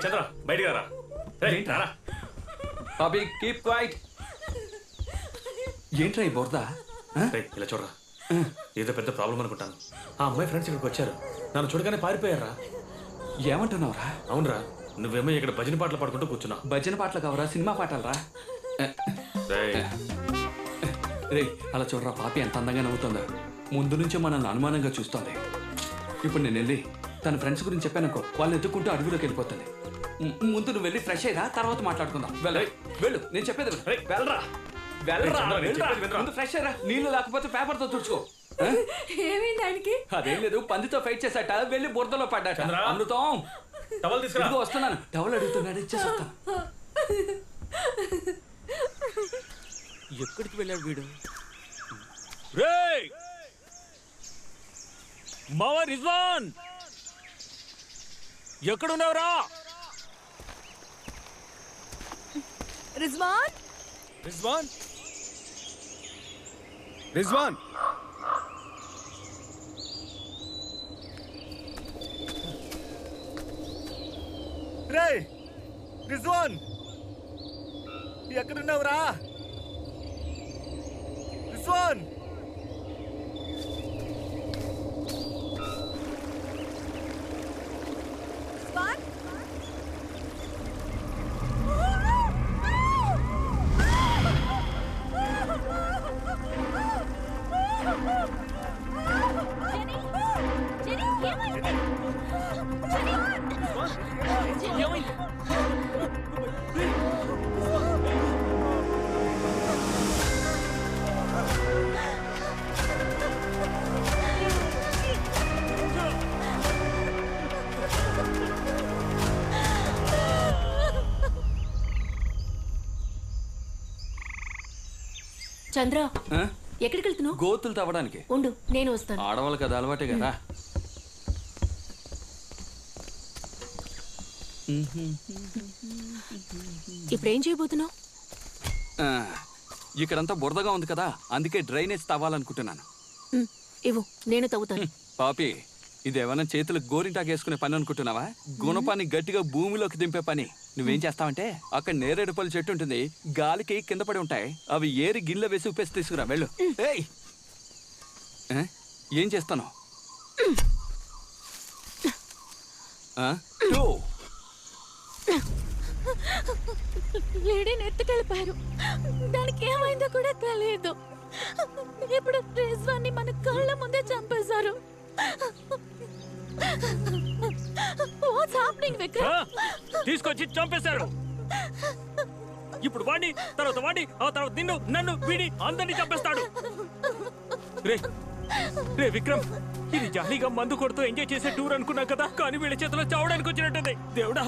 చంద్ర బయటికి రారా. రారా. పాపి కీప్ క్వైట్. ఏంట్రా ఈ బురద? ఇలా చూడరా, ఏదో పెద్ద ప్రాబ్లం అనుకుంటాను. ఆ అమ్మాయి ఫ్రెండ్స్ ఇక్కడికి వచ్చారు, నన్ను చూడగానే పారిపోయారా. ఏమంటున్నావురా? అవునరా, నువ్వేమో ఇక్కడ భజన పాటలు పాడుకుంటూ కూర్చున్నావు. భజన పాటలు కావరా, సినిమా పాటలరా? రే అలా చూడరా, పాపి ఎంత అందంగా నవ్వుతుందా. ముందు నుంచే మనల్ని అనుమానంగా చూస్తోంది. ఇప్పుడు నేను వెళ్ళి తన ఫ్రెండ్స్ గురించి చెప్పానుకో, వాళ్ళు ఎత్తుకుంటూ అడవిలోకి వెళ్ళిపోతుంది. ముందు నువ్వు వెళ్ళి ఫ్రెష్ అయ్యరా, తర్వాత మాట్లాడుకుందాం. వెళ్ళు, నేను చెప్పేది వెళ్ళరా. ఫ్రెష్ అయ్యరా, నీళ్ళు లేకపోతే పేపర్ తో తుడుచుకో. ఏమైంది ఆయనకి? అదేం లేదు, పందితో ఫైట్ చేశాట, వెళ్ళి బురదలో పడ్డాట. అమృతం వస్తున్నాను. టవల్ అడుగుతున్నాడు, ఇచ్చేసి వస్తాను. ఎక్కడికి వెళ్ళాడు వీడు? మావా రిజ్వాన్, ఎక్కడున్నావురా? రిజ్వాన్ రిజ్వాన్, రిజ్వాన్. రే రిజ్వాన్ ఎక్కడున్నావురా? రిజ్వాన్ స్వాన్ చంద్ర ఆ? ఎక్కడికి వెళ్తున్నావు? గోతులు తవ్వడానికి. ఉండు, నేను వస్తాను. ఆడవాళ్ళు కదా అలవాటే కదా. ఇప్పుడు ఏం చేయబోతున్నావు? ఆ, ఇక్కడంతా బురదగా ఉంది కదా, అందుకే డ్రైనేజ్ తవ్వాలనుకుంటున్నాను. ఇవ్వు, నేను తవ్వుతాను. పాపి, ఇదేమన్నా చేతులకు గోరింటాకు వేసుకునే పని అనుకుంటున్నావా? గుణపాన్ని గట్టిగా భూమిలోకి దింపే పని. నువ్వేం చేస్తావంటే అక్కడ నేరేడు పళ్ళు చెట్టు ఉంటుంది, గాలికి కింద పడి ఉంటాయి, అవి ఏరి గిన్నెలో వేసి ఉప్పేసి తీసుకురా, వెళ్ళు. ఏయ్, ఆ? ఏం చేస్తాను? లేడీని ఎత్తుకెళ్ళిపోయారు. దానికి ఏమైందో కూడా తెలియదు. ఇప్పుడు రిజ్వాన్ని మన కళ్ళ ముందే చంపేశారు. What's happening, Vikram? తీసుకొచ్చి చంపేశారు. ఇప్పుడు వాడిని, తర్వాత వాడిని, ఆ తర్వాత నిన్ను, నన్ను, వీడి అందరినీ చంపేస్తాడు. రే రే విక్రమ్, ఇది జాలీగా మందు కొడుతూ ఎంజాయ్ చేసే టూర్ అనుకున్నా కదా, కానీ వీళ్ళ చేతిలో చావడానికి వచ్చినట్టుంది. దేవుడా,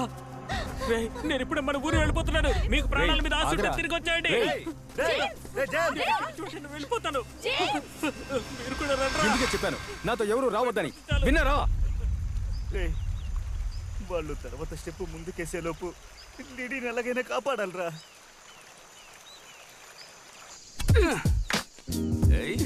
రే నేను ఇప్పుడే మన ఊరు వెళ్ళిపోతున్నాను. మీకు ప్రాణాల మీద ఆశ ఉంటే తిరిగి వచ్చేయండి. చూడండి, వెళ్ళిపోతాను. మీరు కూడా రండ్రా. ఎందుకే చెప్పాను నాతో ఎవరు రావద్దని, విన్నారా? రేయ్, వాళ్ళు తర్వాత స్టెప్ ముందుకేసే లోపు లిడీని ఎలాగైనా కాపాడాలరా. ఏయ్.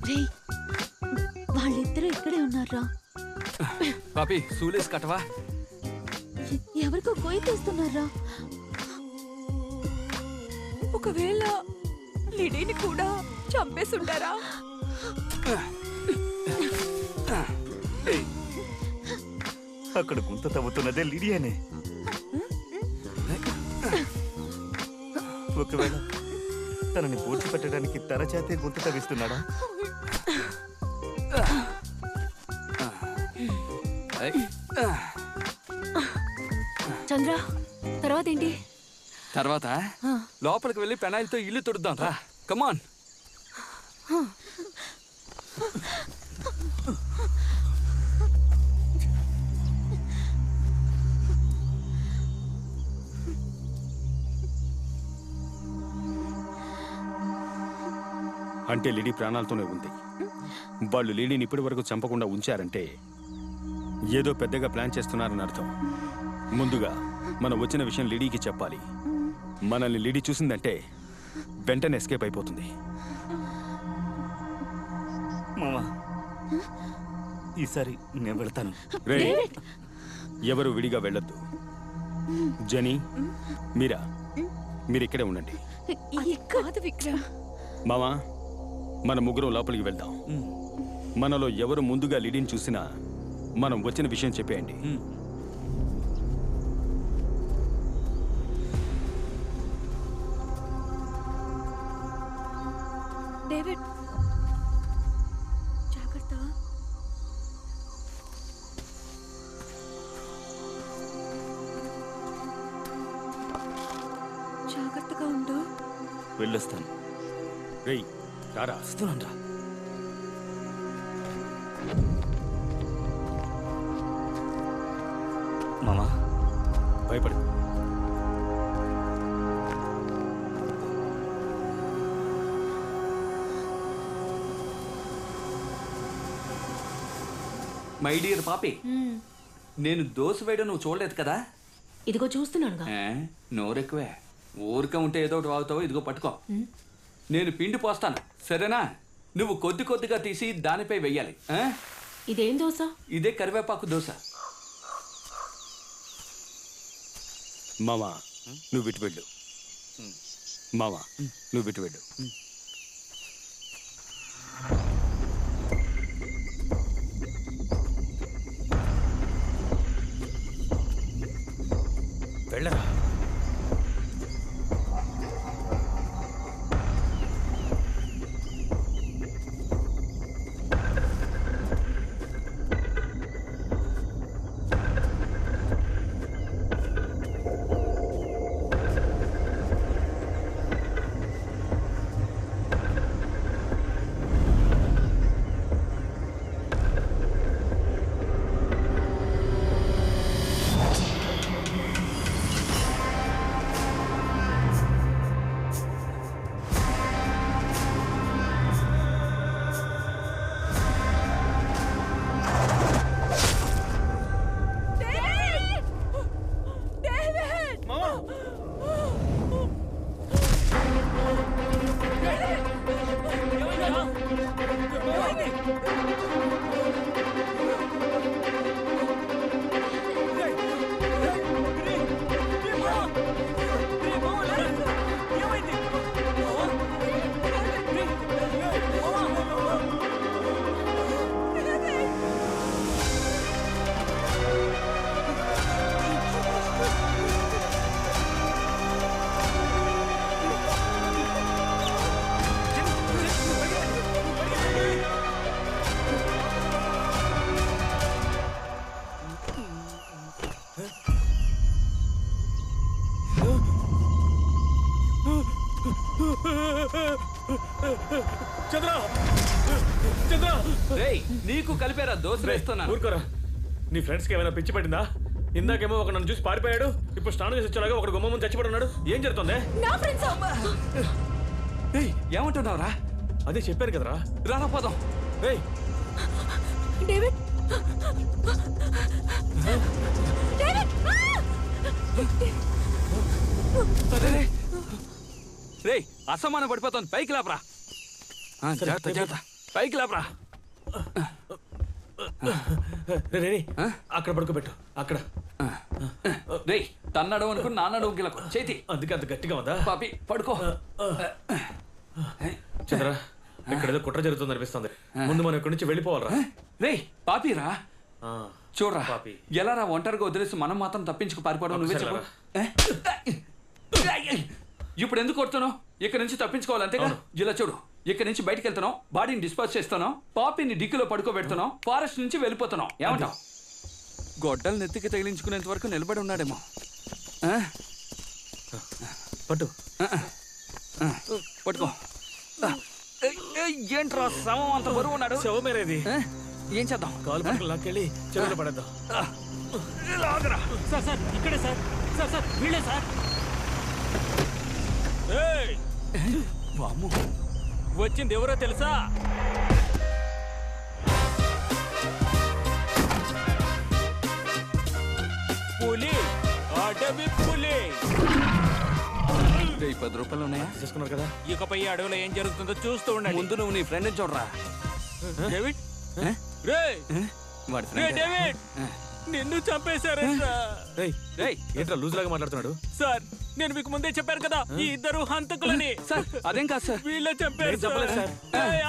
రేయ్, వాళ్ళిద్దరూ ఇక్కడే ఉన్నారా? పాపి, సూలేసి కట్టవా? ఎవరికో కొయ్య తీస్తున్నారా? ఒకవేళ లిడీని కూడా చంపేసుంటారా? అక్కడ గుంత తవ్వుతున్నదే లిడియానే. ఒకవేళ తనని పూడ్చిపెట్టడానికి తన చేతే గుంత తవ్విస్తున్నాడా? చంద్ర, తర్వాత ఏంటి? తర్వాత లోపలికి వెళ్ళి పెనాయిల్తో ఇల్లు తుడుద్దాం రా. కమాన్. అంటే లిడీ ప్రాణాలతోనే ఉంది. వాళ్ళు లిడీని ఇప్పటి వరకు చంపకుండా ఉంచారంటే ఏదో పెద్దగా ప్లాన్ చేస్తున్నారని అర్థం. ముందుగా మనం వచ్చిన విషయం లిడీకి చెప్పాలి. మనల్ని లిడీ చూసిందంటే వెంటనే ఎస్కేప్ అయిపోతుంది. మామా, ఈసారి నేను వెళ్తాను. రే, ఎవరు విడిగా వెళ్ళొద్దు. జనీ, మీరు ఇక్కడే ఉండండి. అది కాదు విక్రమ్. మామా, మన ముగ్గురం లోపలికి వెళ్దాం. మనలో ఎవరు ముందుగా లిడీని చూసినా మనం వచ్చిన విషయం చెప్పేయండి. డేవిడ్, జాగ్రత్త. జాగ్రత్తగా ఉండు. వెళ్ళొస్తాను. రేయ్, రారా. వస్తున్నాను రా. మామా, భయపడు. మై డియర్ పాపి, నేను దోశ వేయడం నువ్వు చూడలేదు కదా? ఇదిగో చూస్తున్నానుగా. నోరెక్కువే. ఊరికే ఉంటే ఏదో ఒకటి వాగుతావు. ఇదిగో పట్టుకో. నేను పిండి పోస్తాను సరేనా? నువ్వు కొద్ది కొద్దిగా తీసి దానిపై వెయ్యాలి. ఇదేం దోశ? ఇదే కరివేపాకు దోశ. మామా నువ్వు ఇటు వెళ్ళు. మామా నువ్వు ఇటు వెళ్ళు. వెళ్ళరా. చంద్ర చంద్ర రేయ్ నీకు కలిపేరా దోశ వేస్తున్నాను. ఊరుకోరా. నీ ఫ్రెండ్స్ కి ఏమైనా పిచ్చి పట్టిందా? ఇందాకేమో ఒక నన్ను చూసి పారిపోయాడు, ఇప్పుడు స్నానం చేసి వచ్చేలాగా ఒకడు గుమ్మ ముందు చచ్చిపడి ఉన్నాడు. ఏం జరుగుతుంది? నా ఫ్రెండ్స్. ఏమంటున్నావురా? అదే చెప్పాను కదరా. రానా పోదాం. రేయ్ డేవిడ్ రేయ్ అసమానం పడిపోతాను. పైకి లేపరా. జాగ్రత్త జాగ్రత్త. పైకి లేపరా. రే అక్కడ పడుకోబెట్టు. అక్కడ రేయ్ తన్నడం అనుకుని నాన్నడం గిలకు చేతి. అందుకే అంత గట్టిగా ఉందా? పాపి పడుకో. చంద్ర ఇక్కడ ఏదో కుట్ర జరుగుతుంది అనిపిస్తుంది. ముందు మనం ఇక్కడి నుంచి వెళ్ళిపోవాలరా. రేయ్ పాపిరా చూడరా పాపి. ఎలా రా ఒంటరిగా వదిలేసి మనం మాత్రం తప్పించుకు పారిపోవడం నువ్వే చెప్పు. ఇప్పుడు ఎందుకు కొడుతున్నావు? ఇక్కడ నుంచి తప్పించుకోవాలి అంతేగా. ఇలా చూడు, ఇక్కడ నుంచి బయటకు వెళ్తున్నావు, బాడీని డిస్పోజ్ చేస్తున్నావు, పాపిని డిక్కులో పడుకోబెడుతున్నావు, ఫారెస్ట్ నుంచి వెళ్ళిపోతున్నావు. ఏమంటావు? గొడ్డలు నెత్తికి తగిలించుకునేంత వరకు నిలబడి ఉన్నాడేమో. పట్టు పట్టుకో. ఏంట్రా శవం అంత బరువు ఉన్నాడు? శవమేరేది. ఏం చేద్దాం? కాలు పట్టుకు లాక్కెళ్ళి చెరువులో పడేద్దాం. సార్ సార్ ఇక్కడే సార్. సార్ సార్ వీళ్ళే సార్. వచ్చింది ఎవరో తెలుసా? పులి, అడవి పులి. 10 రూపాయలు ఉన్నాయా? చేసుకున్నారు కదా. ఇకపై అడవిలో ఏం జరుగుతుందో చూస్తూ ఉండండి. ముందు నువ్వు నీ ఫ్రెండ్ చూడరా. డేవిడ్ డేవిడ్ నిన్ను చంపేశారంట. ఏంట్రా లూజ్ లాగా మాట్లాడుతున్నాడు? సార్ నేను మీకు ముందే చెప్పాను కదా ఈ ఇద్దరు హంతకులని. సార్ అదేం కాదు సార్. వీళ్ళే చంపారు సార్.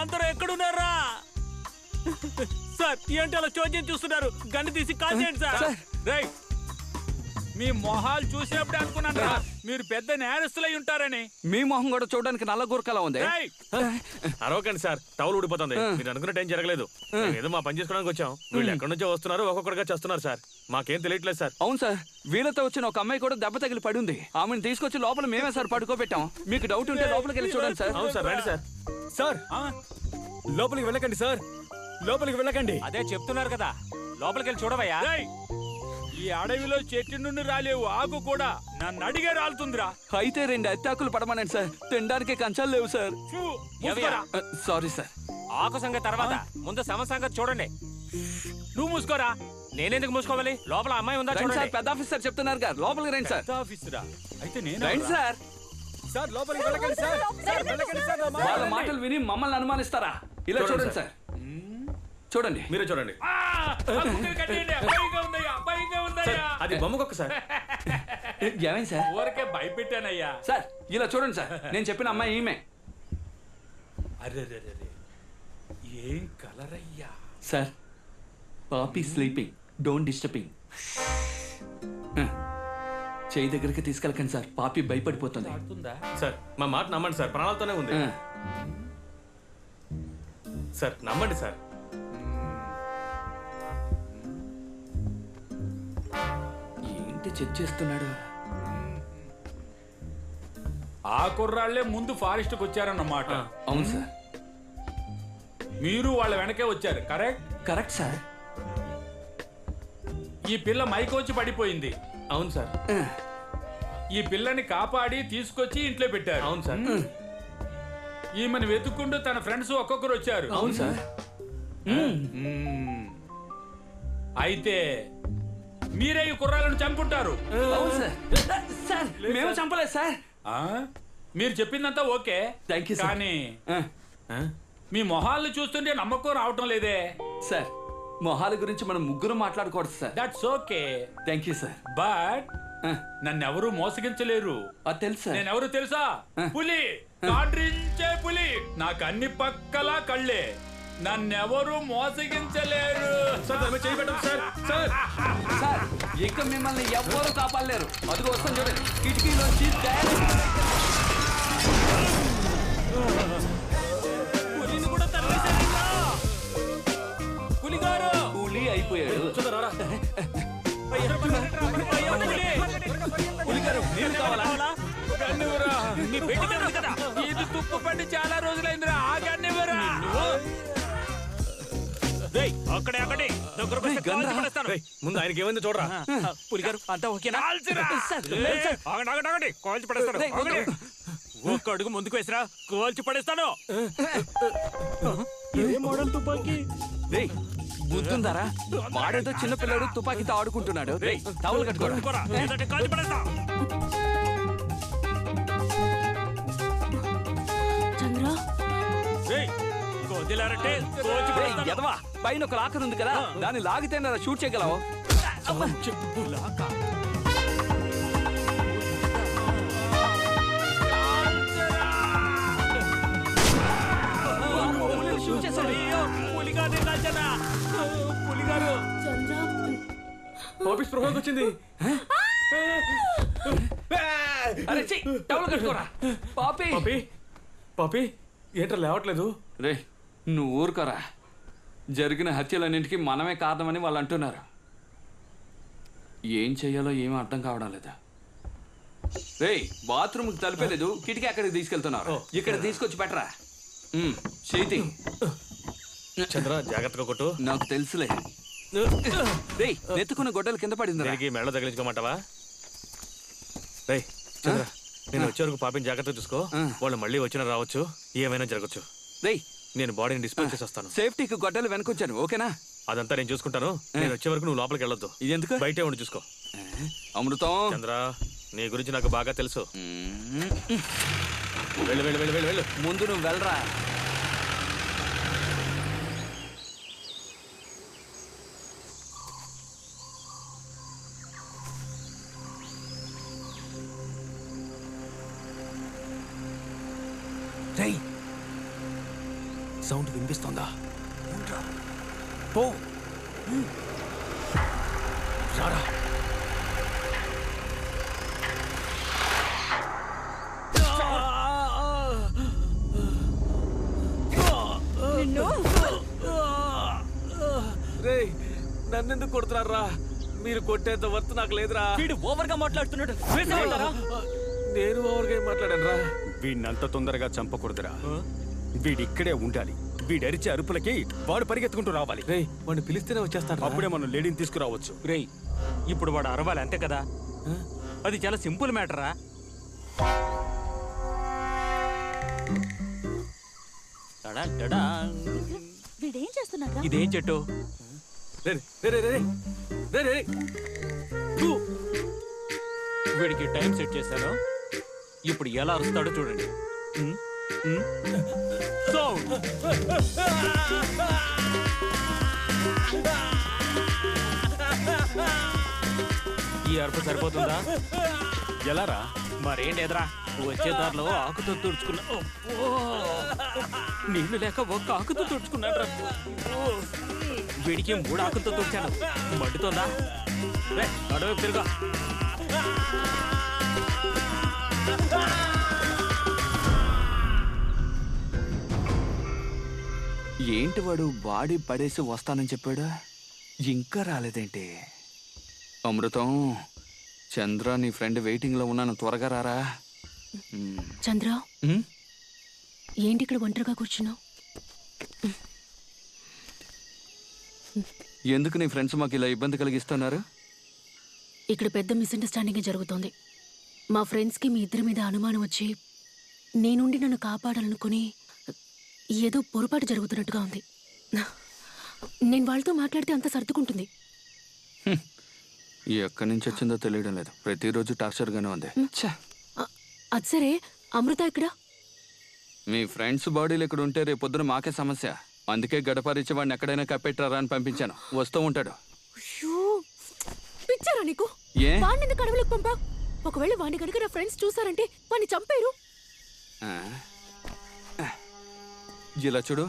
అందరూ ఎక్కడున్నారా సార్? ఏంటి అలా చోద్యం చూస్తున్నారు? గన్ను తీసి కాల్ చేయండి సార్. రైట్ మీ మొహాలు చూసినప్పుడు అనుకున్నాను మీరు పెద్ద నేరస్తులై ఉంటారని. మీ మొహం కూడా చూడడానికి నల్ల గురకలా ఉంది. అరవకండి సార్, టవల్ ఊడిపోతుంది. మీరు అనుకున్నట్టు ఏం జరగలేదు. ఏదో మా పని చేసుకోవడానికి వచ్చాం. వీళ్ళు ఎక్కడి నుంచో వస్తున్నారు, ఒక్కొక్కడిగా చేస్తున్నారు సార్. మాకేం తెలియట్లేదు సార్. అవును సార్, వీళ్ళతో వచ్చిన ఒక అమ్మాయి కూడా దెబ్బ తగిలి పడి ఉంది. ఆమెను తీసుకొచ్చి లోపల మేమే సార్ పడుకోబెట్టాం. మీకు డౌట్ ఉంటే లోపలికి వెళ్ళి చూడండి సార్. అవును సార్, రండి సార్. సార్ లోపలికి వెళ్ళకండి సార్, లోపలికి వెళ్ళకండి. అదే చెప్తున్నారు కదా, లోపలికి వెళ్ళి చూడవయ్యా. ఈ అడవిలో చెట్టు నుండి రాలేవు ఆకు కూడా నన్ను అడిగే రాలుతుందిరా. అయితే 2 అత్తాకులు పడమనండి సార్. తినడానికి కంచాలు లేవు సార్. Sorry sir. ఆకు సంగతి తర్వాత, ముందు సమ సంగతి చూడండి. నువ్వు మూసుకోరా. నేనెందుకు మూసుకోవాలి? లోపల అమ్మాయి ఉందా చూడండి. పెద్ద ఆఫీసర్ చెప్తున్నారు గారు, లోపలికి రండి సార్. ఆఫీసరా అయితే నేను రండి సార్. వాళ్ళ మాటలు విని మమ్మల్ని అనుమానిస్తారా? ఇలా చూడండి సార్, చూడండి. మీరే చూడండి. అది బొమ్మకొక్క సార్. ఏమైంది సార్? ఊరికే భయపెట్టానయ్యా. సార్ ఇలా చూడండి సార్, నేను చెప్పిన అమ్మాయి ఈమె. అరే ఏం కలర్ అయ్యా. Sir poppy sleeping, don't disturbing. చేయి దగ్గరికి తీసుకెళ్ళకండి సార్, పాపి భయపడిపోతుంది. సార్ మా మాట నమ్మండి సార్, ప్రాణాలతోనే ఉంది సార్, నమ్మండి సార్. ఏంటి చెక్ చేస్తున్నాడు? ఆ కుర్రాళ్లే ముందు ఫారెస్ట్ కు వచ్చారన్నమాట. అవును సార్. మీరు వాళ్ళ వెనకే వచ్చారు, కరెక్ట్? Correct sir. ఈ పిల్ల మైకొచ్చి పడిపోయింది. అవును సార్. ఈ పిల్లని కాపాడి తీసుకొచ్చి ఇంట్లో పెట్టారు. అవును సార్. ఈమెను వెతుక్కుంటూ తన ఫ్రెండ్స్ ఒక్కొక్కరు వచ్చారు. అవును సార్. అయితే మీరే ఈ కుర్రాళ్ళను చంపుంటారు. అవును సార్. సార్ మేము చంపలేదు సార్. మీరు చెప్పిందంతా ఓకే, థ్యాంక్ యూ సార్. కానీ మీ మొహాలను చూస్తుంటే నమ్మకం రావటం లేదే. సార్ మొహాల గురించి మనం ముగ్గురు మాట్లాడకూడదు sir. That's okay. Thank you sir. But నన్నెవరూ మోసగించలేరు. అది తెలుసు సార్. నేనెవరు తెలుసా? పులి, కాడ్రించే పులి. నాకు అన్ని పక్కలా కళ్ళే, నన్నెవరు మోసగించలేరు. సార్ ఇక మిమ్మల్ని ఎవ్వరూ కాపాడలేరు. అదిగో వస్తాను చూడండి, కిటికీలోంచి పులిని కూడా తరిమేశారంగా. పులిగారు పులి అయిపోయాడు. ఇది తుప్పు పట్టి చాలా రోజులైందిరా. ఆగన్నివరా అక్కడే అక్కడే ముందు ఆయనకి ఏమైంది చూడరా. పులిగారు అంతా ఓకేనా? కాల్చి పడేస్తాను. ఒక్క అడుగు ముందుకు వేసిరా, కాల్చి పడేస్తాను. ఏ మోడల్ తుపాకీ? బుద్ధుందారా? వాడేదో చిన్న పిల్లడు తుపాకీతో ఆడుకుంటున్నాడు. టవల్ కట్టుకోరా. కాల్చి పడేస్తా. చంద్ర వదిలారంటే కాల్చి పడేస్తాను. ఎదవా, పైన ఒక లాకర్ ఉంది కదా, దాన్ని లాగితే షూట్ చేయగలవు. షూట్ చేశాడు. పులిగారు చంద్ర ఆఫీస్ స్పృహలోకి వచ్చింది. అరే ఛీ, టవల్ కట్టుకోరా. పాపి పాపి పాపి ఏంట్రా లేవట్లేదు? రే నువ్వు ఊరుకోరా. జరిగిన హత్యలన్నింటికి మనమే కారణమని వాళ్ళు అంటున్నారు. ఏం చెయ్యాలో ఏమీ అర్థం కావడం లేదా. రే బాత్రూమ్కి తలిపేలేదు, కిటికీ అక్కడికి తీసుకెళ్తున్నారు. ఇక్కడ తీసుకొచ్చి పెట్టరా. చేతి చంద్ర జాగ్రత్తగా కొట్టు. నాకు తెలుసులే. రే నెత్తుకున్న గొడ్డలు కింద పడింది. దీనికి మెడ తగిలించుకోమంటావా? రే చంద్ర, నేను వచ్చే వరకు పాపిని జాగ్రత్తగా చూసుకో. వాళ్ళు మళ్ళీ వచ్చినా రావచ్చు, ఏమైనా జరగచ్చు. రే నేను బాడీని డిస్పోజ్ చేసి వస్తాను. సేఫ్టీకి గొడ్డలు వెనకొచ్చాను, ఓకేనా? అదంతా నేను చూసుకుంటాను. నేను వచ్చే వరకు నువ్వు లోపలికి వెళ్ళొద్దు. ఇది ఎందుకు? బయటే ఉండి చూసుకో. అమృతం చంద్ర, నీ గురించి నాకు బాగా తెలుసు. వెళ్ళు వెళ్ళు వెళ్ళు వెళ్ళు వెళ్ళు. ముందు నువ్వు వెళ్ళరా. రేయ్, సౌండ్ వినిపిస్తోందా? పో రారా. రేయ్, నన్నెందుకు కొడుతున్నారా? మీరు కొట్టేంత వర్త్ నాకు లేదురా. వీడు ఓవర్ గా మాట్లాడుతున్నాడు. నేను ఓవర్గా ఏం మాట్లాడాను రా? వీడినంత తొందరగా చంపకూడదురా. వీడిక్కడే ఉండాలి. వీడరిచే అరుపులకి వాడు పరిగెత్తుకుంటూ రావాలి. రేయ్, వాడిని పిలిస్తేనే వచ్చేస్తాడు. అప్పుడే మనం లేడీని తీసుకురావచ్చు. రేయ్, ఇప్పుడు వాడు అరవాలి అంతే కదా. అది చాలా సింపుల్ మ్యాటరా. వీడేం చేస్తున్నారా? ఇదేం చెట్టు? వీడికి టైం సెట్ చేశాను. ఇప్పుడు ఎలా అరుస్తాడో చూడండి. సౌండ్. ఈ అరుపు సరిపోతుందా? ఎలారా? మరేం లేదురా, వచ్చే దారిలో ఆకుతో తుడుచుకున్నా. నీళ్లు లేక ఒక్క ఆకుతో తుడుచుకున్నాడు. వీడికి 3 ఆకులతో తుడిచాను. మండుతోందా? అడవి తిరుగా. ఏంటి వాడు బాడీ పడేసి వస్తానని చెప్పాడు, ఇంకా రాలేదేంటి? అమృతం, చంద్ర నీ ఫ్రెండ్ వెయిటింగ్ లో ఉన్నాను, త్వరగా రారా. చంద్ర, ఏంటి ఇక్కడ ఒంటరిగా కూర్చున్నావు? ఎందుకు నీ ఫ్రెండ్స్ మాకు ఇలా ఇబ్బంది కలిగిస్తున్నారు? ఇక్కడ పెద్ద మిస్అండర్స్టాండింగ్ జరుగుతోంది. మా ఫ్రెండ్స్కి మీ ఇద్దరి మీద అనుమానం వచ్చి నేనుండి నన్ను కాపాడాలనుకుని ఏదో పొరపాటు జరుగుతున్నట్టుగా ఉంది. నేను వాళ్ళతో మాట్లాడితే అంత సర్దుకుంటుంది. ఎక్కడి నుంచి వచ్చిందో తెలియడం లేదు, ప్రతిరోజు టార్చర్గానే ఉంది. అది సరే, అమృత ఇక్కడ? మీ ఫ్రెండ్స్ బాడీలు ఇక్కడ ఉంటే రేపు పొద్దున మాకే సమస్య. అందుకే గడపరిచి వాడిని ఎక్కడైనా కప్పెట్టారా అని పంపించాను, వస్తూ ఉంటాడు. పిచ్చారా నీకు? వాడిని ఎందుకు అడవులకు పంపా? ఒకవేళ వాడిని కనుక నా ఫ్రెండ్స్ చూసారంటే వాడిని చంపేరు. ఇలా చూడు,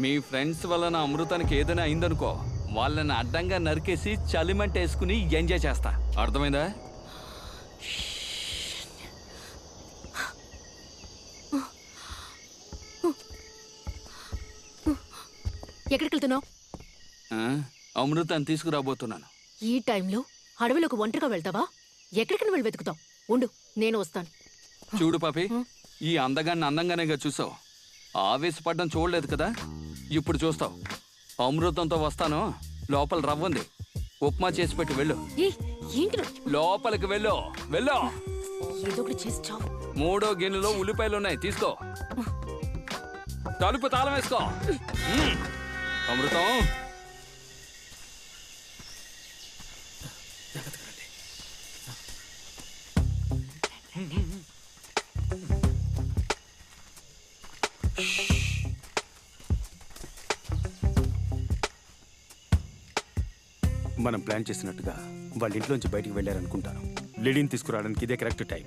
మీ ఫ్రెండ్స్ వల్ల నా అమృతానికి ఏదైనా అయిందనుకో, వాళ్ళని అడ్డంగా నరికేసి చలిమంట వేసుకుని ఎంజాయ్ చేస్తా, అర్థమైందా? ఎక్కడికి వెళ్తున్నావు? అమృతాన్ని తీసుకురాబోతున్నాను. ఈ టైంలో అడవిలోకి ఒంటరిగా వెళ్తావా? ఎక్కడికి వెళ్ళి వెతుకుతావు? ఉండు, నేను వస్తాను. చూడు పాపి, ఈ అందగాన్ని అందంగానేగా చూసావు, ఆవేశపడ్డం చూడలేదు కదా, ఇప్పుడు చూస్తావు. అమృతంతో వస్తాను, లోపల రవ్వుంది, ఉప్మా చేసి పెట్టి వెళ్ళు. ఏంటి? లోపలికి వెళ్ళు, వెళ్ళు. ఏదో ఒకటి చేసి చావు. 3వ గిన్నెలో ఉల్లిపాయలు ఉన్నాయి, తీసుకో. తలుపు తాళం వేసుకో. అమృతం, మనం ప్లాన్ చేసినట్టుగా వాళ్ళ ఇంట్లోంచి బయటికి వెళ్ళారనుకుంటాను. లిడీని తీసుకురావడానికి ఇదే కరెక్ట్ టైం.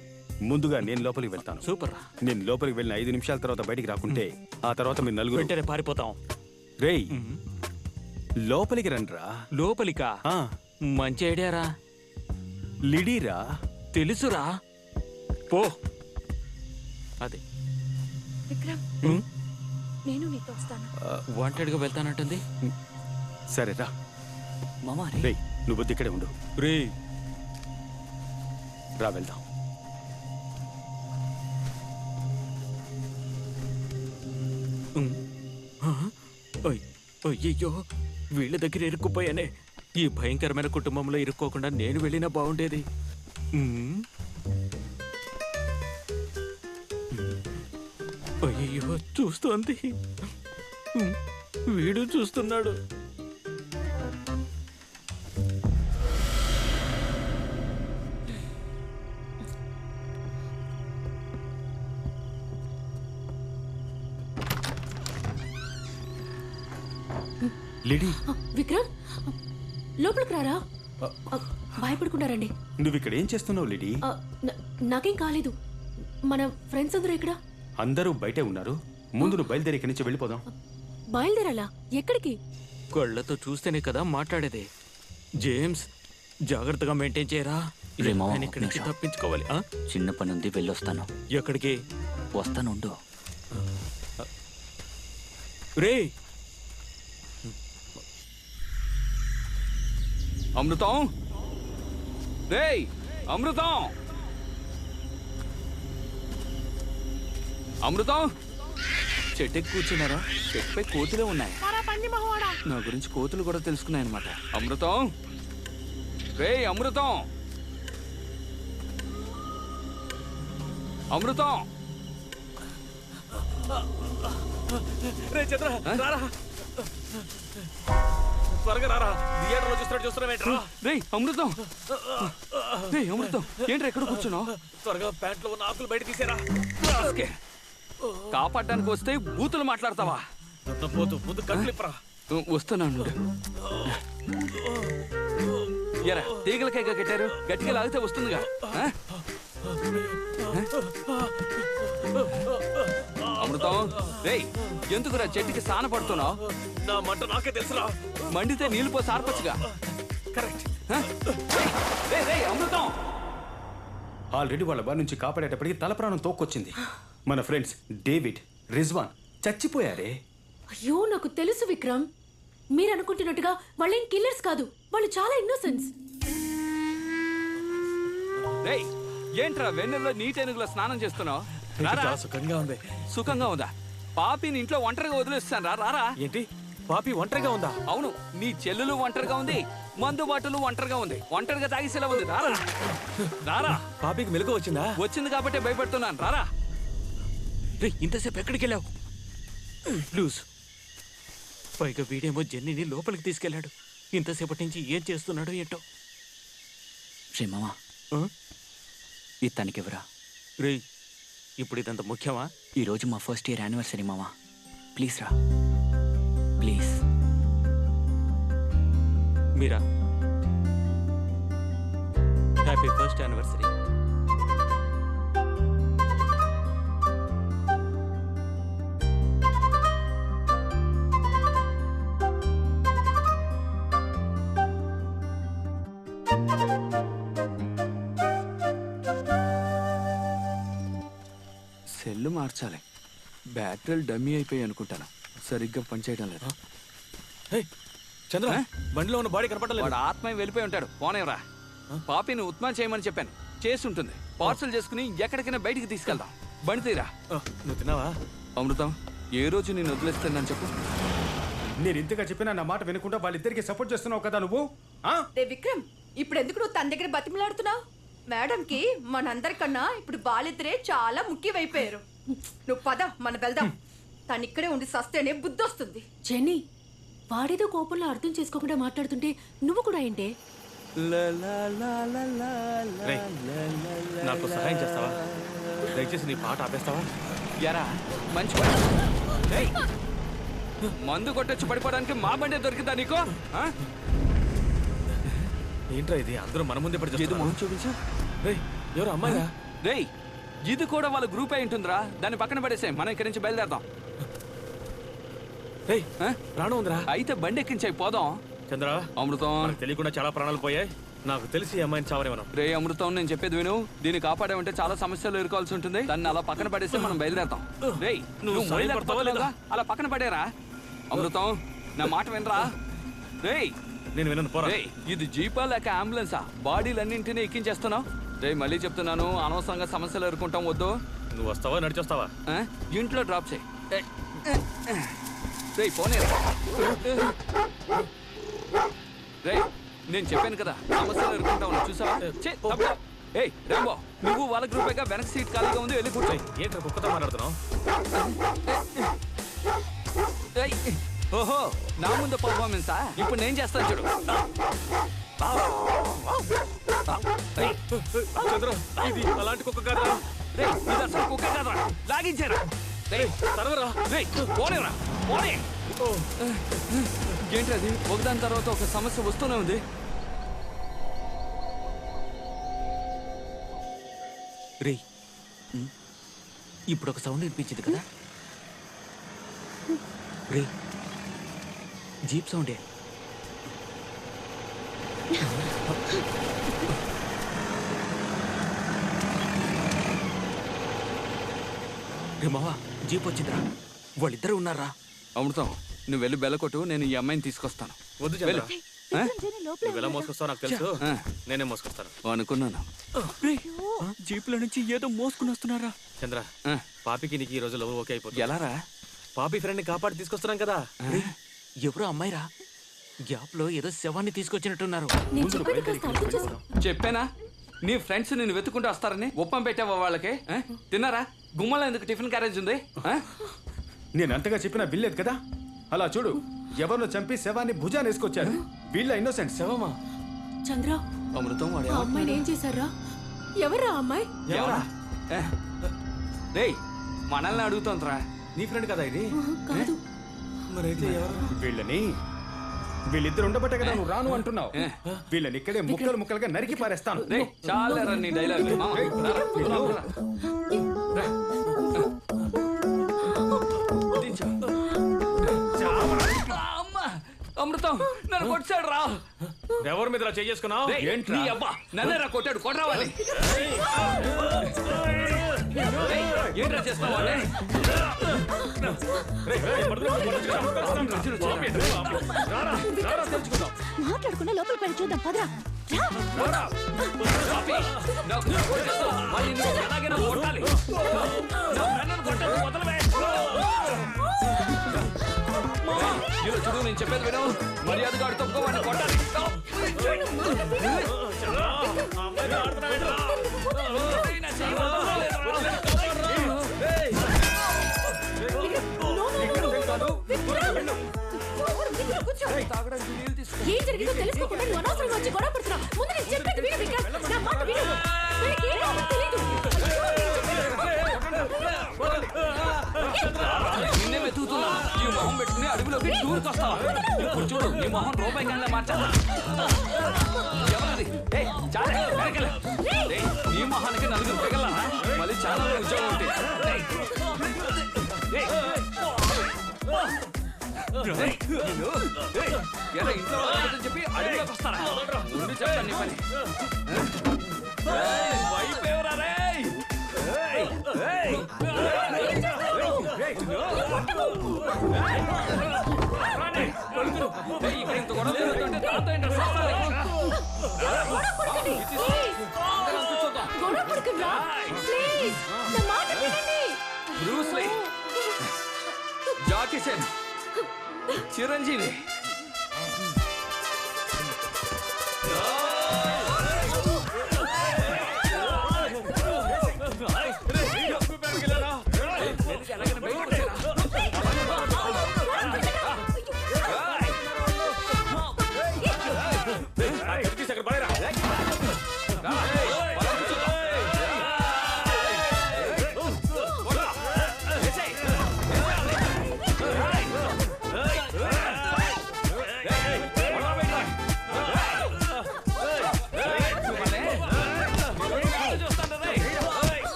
ముందుగా నేను లోపలికి వెళ్తాను. సూపర్. నేను లోపలికి వెళ్ళిన 5 నిమిషాల తర్వాత బయటికి రాకుంటే ఆ తర్వాత మీరు నలుగురు వెంటనే పారిపోతాం. రేయ్, లోపలికి రండ్రా. లోపలికా? మంచి ఐడియారా. లిడీరా? తెలుసురా, పో. అదే విక్రమ్, నేను నీతో వస్తాను. వాంటెడ్గా వెళ్తానంటుంది. సరేరా. మామా, రేయ్, నువ్వు ఇక్కడే ఉండు. రే, రా వెళ్దాం. అయ్యో, వీళ్ళ దగ్గర ఇరుక్కుపోయానే. ఈ భయంకరమైన కుటుంబంలో ఇరుక్కోకుండా నేను వెళ్ళినా బాగుండేది. అయ్యో, చూస్తోంది. వీడు చూస్తున్నాడు. లిడీ, విక్రమ్, లోపలికి రారా. భయపడుకున్నారండి. నువ్వు ఇక్కడ ఏం చేస్తున్నావు లిడీ? నాకేం కాలేదు. మన ఫ్రెండ్స్ అందరూ ఇక్కడ. అందరూ బయటే ఉన్నారు. ముందు నువ్వు బయలుదేరి ఇక్కడి నుంచి వెళ్ళిపోదాం. బయలుదేరాలా? ఎక్కడికి? కళ్ళతో చూస్తేనే కదా మాట్లాడేది. జేమ్స్, జాగ్రత్తగా మెయింటైన్ చేయరా. ఇక్కడి నుంచి తప్పించుకోవాలి. చిన్న పని ఉంది, వెళ్ళొస్తాను. ఎక్కడికి? వస్తానుండు. రే, అమృతం, రేయ్ అమృతం, అమృతం. చెట్టుకి కూర్చున్నారా? చెట్టుపై కోతులే ఉన్నాయి. నా గురించి కోతులు కూడా తెలుసుకున్నాయన్నమాట. అమృతం, రేయ్ అమృతం, అమృతం. రే చంద్ర, రారా. త్వరగా రారా థియేటర్ లో చూస్తున్నావేంట్రా రేయ్ అమృతం రేయ్ అమృతం ఏంట్రా ఎక్కడ కూర్చున్నావు? త్వరగా ప్యాంట్లో ఉన్న ఆకులు బయట తీసేరా. కాపాడడానికి వస్తే బూతులు మాట్లాడతావా? పోతు ముందు కట్లిప్పరా. వస్తున్నాను. ఎరా తీగలకైగా కట్టారు, గట్టిగా లాగితే వస్తుందిగా. అమృతం రేయ్ ఎందుకురా చెట్టుకి సాన పడుతున్నావు? నా మంట నాకే తెలుసురా. మండితే నీళ్ళు పోసి ఆర్పచ్చుగా. కరెక్ట్. అమృతం ఆల్రెడీ వాళ్ళ బారి నుంచి కాపాడేటప్పటికి తల ప్రాణం తోక్కొచ్చింది. మన ఫ్రెండ్స్ డేవిడ్, రిజ్వాన్ చచ్చిపోయారే. అయ్యో నాకు తెలుసు విక్రమ్, మీరు అనుకుంటున్నట్టుగా వాళ్ళేం కిల్లర్స్ కాదు, వాళ్ళు చాలా ఇన్నోసెన్స్. రేయ్ ఏంట్రా వెన్నెల్లో నీటెనుగులో స్నానం చేస్తున్నావు? చాలా సుఖంగా ఉంది. సుఖంగా ఉందా? పాపిని ఇంట్లో ఒంటరిగా వదిలేస్తాను రారా. ఏంటి పాపి ఒంటరిగా ఉందా? అవును, నీ చెల్లెలు ఒంటరిగా ఉంది, మందు బాటలు ఒంటరిగా ఉంది, ఒంటరిగా తాగిసేలా ఉంది. రారా. పాపికి మెలకు వచ్చిందా? వచ్చింది కాబట్టి భయపడుతున్నాను. రారా. రే ఇంతసేపు ఎక్కడికి వెళ్ళావు? లూజ్. పైగా వీడేమో జెన్నీని లోపలికి తీసుకెళ్లాడు. ఇంతసేపటి నుంచి ఏం చేస్తున్నాడో ఏంటో. రే మామా ఇతనికివరా? రే ఇప్పుడు ఇదంత ముఖ్యమా? ఈరోజు మా ఫస్ట్ ఇయర్ యానివర్సరీ మామా, ప్లీజ్ రా please. Meera happy first anniversary. Cell మార్చాలి, బ్యాటరీలు డమ్మీ అయిపోయి అనుకుంటాను, సరిగ్గా పనిచేయడం లేదు. చంద్ర బండిలో ఉన్న బాడీ కనపడలేదు. వాడు ఆత్మ వెళ్ళిపోయి ఉంటాడు. పోనేవరా. పాపిని ఉత్మా చేయమని చెప్పాను, చేసి ఉంటుంది. పార్సల్ చేసుకుని ఎక్కడికైనా బయటికి తీసుకెళ్దాం. బండి తీరా. నువ్వు తిన్నావా? అమృతం ఏ రోజు నేను వదిలేస్తానని చెప్పు. నేను ఇంతగా చెప్పినా నా మాట వినకుండా వాళ్ళిద్దరికి సపోర్ట్ చేస్తున్నావు కదా నువ్వు. రే విక్రమ్, ఇప్పుడు ఎందుకు నువ్వు తన దగ్గర బతిమలాడుతున్నావు? మేడంకి మనందరికన్నా ఇప్పుడు వాళ్ళిద్దరే చాలా ముఖ్యమైపోయారు. నువ్వు పద, మన వెళ్దాం. తను ఇక్కడే ఉండి సస్తేనే బుద్ధి వస్తుంది. జెన్నీ, వాడేదో కోపంలో అర్థం చేసుకోకుండా మాట్లాడుతుంటే నువ్వు కూడా ఏంటే? నాకు సహాయం చేస్తావా? దయచేసి నీ పాట ఆపేస్తావా? ఎరా మంచి మందు కొట్టొచ్చి పడిపోవడానికి మా బండే దొరికిందా నీకు? ఏంట్రా ఇది? అందరూ మన ముందే పడి మొహం చూపించు. ఎవరు అమ్మాయిరా? రేయ్ ఇది కూడా వాళ్ళ గ్రూప్ అయి ఉంటుందిరా. దాన్ని పక్కన పడేసే, మనం ఇక్కడి నుంచి బయలుదేరదాం. ప్రాణం ఉందిరా? అయితే బండి ఎక్కించాయి, పోదాం. చంద్ర అమృతం మనకు తెలియకుండా చాలా ప్రాణాలు పోయాయి. నాకు తెలిసి ఈ అమ్మాయిని చావరేమను. రే అమృతం, నేను చెప్పేది విను. దీన్ని కాపాడామంటే చాలా సమస్యలు ఎదుర్కోవాల్సి ఉంటుంది. దాన్ని అలా పక్కన పడేస్తే మనం బయలుదేరతాం. రేయ్ నువ్వు మొదలెడతావా? అలా పక్కన పడేరా. అమృతం నా మాట వినరా. రేయ్ నేను వినను, పోరా. రేయ్ ఇది జీపా లేక అంబులెన్సా? బాడీలన్నింటినీ ఎక్కించేస్తున్నావు. రేయ్ మళ్ళీ చెప్తున్నాను, అనవసరంగా సమస్యలు ఎదుర్కొంటాం వద్దు. నువ్వు వస్తావా నడిచొస్తావా? ఇంట్లో డ్రాప్ చేయి. రేయ్ పోనీ. రేయ్ నేను చెప్పాను కదా సమస్యలు ఎదుర్కొంటావు, చూసావా? ఏయ్ రాంబో, నువ్వు వాళ్ళ గ్రూపేగా వెనక సీట్ ఖాళీగా ఉంది, వెళ్ళి కూర్చోయి. ఏంట్రా కుక్కతో మాట్లాడుతున్నావు? ఓహో నా ముందు పర్ఫార్మెన్సా? ఇప్పుడు నేను చేస్తాను చూడు. చంద్ర ఇది అలాంటి కుక్క కాదా? రే ఇది అసలు కుక్క కాదా? లాగించారా? తరవరా. రే పోనేరా, పోనే. ఏంటి అది? ఒకదాని తర్వాత ఒక సమస్య వస్తూనే ఉంది. రే ఇప్పుడు ఒక సౌండ్ వినిపించింది కదా? రే జీప్ సౌండే. రే మావా, జీప్ వచ్చిందిరా. వాళ్ళిద్దరు ఉన్నారా? అమృతం నువ్వు వెళ్ళి బెల్లకొట్టు, నేను ఈ అమ్మాయిని తీసుకొస్తాను. వద్దు చంద్ర, నువ్వు ఎలా మోసుకొస్తావు నాకు తెలుసు. నేనే మోసుకొస్తాను అనుకున్నాను. జీప్ల నుంచి ఏదో మోసుకుని వస్తున్నారా? చంద్ర పాపికి నీకు ఈ రోజు లవ్ ఓకే అయిపోతుంది. ఎలారా? పాపి ఫ్రెండ్ ని కాపాడి తీసుకొస్తున్నాం కదా. ఎవరో అమ్మాయిరా, గ్యాప్ లో ఏదో శవాన్ని తీసుకొచ్చినట్టున్నారు. చెప్పానా నీ ఫ్రెండ్స్ నిన్ను వెతుకుంటూ వస్తారని? ఉప్పం పెట్టావా వాళ్ళకి? తిన్నారా? గుమ్మలో ఎందుకు టిఫిన్ క్యారేజ్ ఉంది? నేను అంతగా చెప్పినా వినలేదు కదా. అలా చూడు, ఎవరినో చంపి శవాన్ని భుజాన్ని వేసుకొచ్చారు. వీళ్ళ ఇన్నోసెంట్. శవమా? చంద్ర, అమృతం వాడు ఆ అమ్మాయిని ఏం చేశారా? ఎవరా అమ్మాయి? ఎవరా? రేయ్ మనల్ని అడుగుతుందిరా. నీ ఫ్రెండ్ కదా ఇది? కాదు. మరైతే ఎవరు? వీళ్ళిద్దరు ఉండబట్టే కదా నువ్వు రాను అంటున్నావు. వీళ్ళని ఇక్కడే ముక్కలు ముక్కలుగా నరికి పారేస్తాను. రేయ్ చాలేరా నీ డైలాగ్. అమృతం నన్ను కొట్టాడు రా. ఎవరి మీద చేసుకున్నావు? నీ అబ్బా నన్నేరా కొట్టాడు. కొట్టరావాలి. ఏంట్రా చేస్తావా? మాట్లాడుకున్నా లోపల పని చూద్దాం పదరా. చూడు నేను చెప్పేది విను. మర్యాదగా తొక్కవాడిని కొట్టాలి. ఏం జరిగిందో తెలుసుకోకుండా నువ్వు అనవసరంగా వచ్చి గొడవ పడుతున్నావు. ముందు నేను చెప్పేది విను విక్రమ్. నా మాట విను. వీడికి ఏం కావాలో తెలీదు. నిన్నే వెతుకుతున్నా. ఈ మొహం పెట్టుకుని అడుగులోకి దూరుకొస్తావా? ఇప్పుడు చూడు నీ మొహం రూపాయి కన్నా మార్చాలా? ఎవరది? చాలా వెనకలే. ఈ మొహానికి నలుగురు పెగలా మళ్ళీ చాలా ఉద్యోగం ఉంటుంది. ఇంట్లో వాళ్ళని చెప్పి అడుగులోకి వస్తారా? ముందు చెప్తాను నీ పని. వైపేవరా రే? ఇక్కడ ఇంత గొడవ జరుగుతుంటే తాత ఏంటో గొడవ పడకండ్రా. ప్లీజ్ నా మాట వినండి. Bruce Lee, Jackie Chan, Chiranjeevi.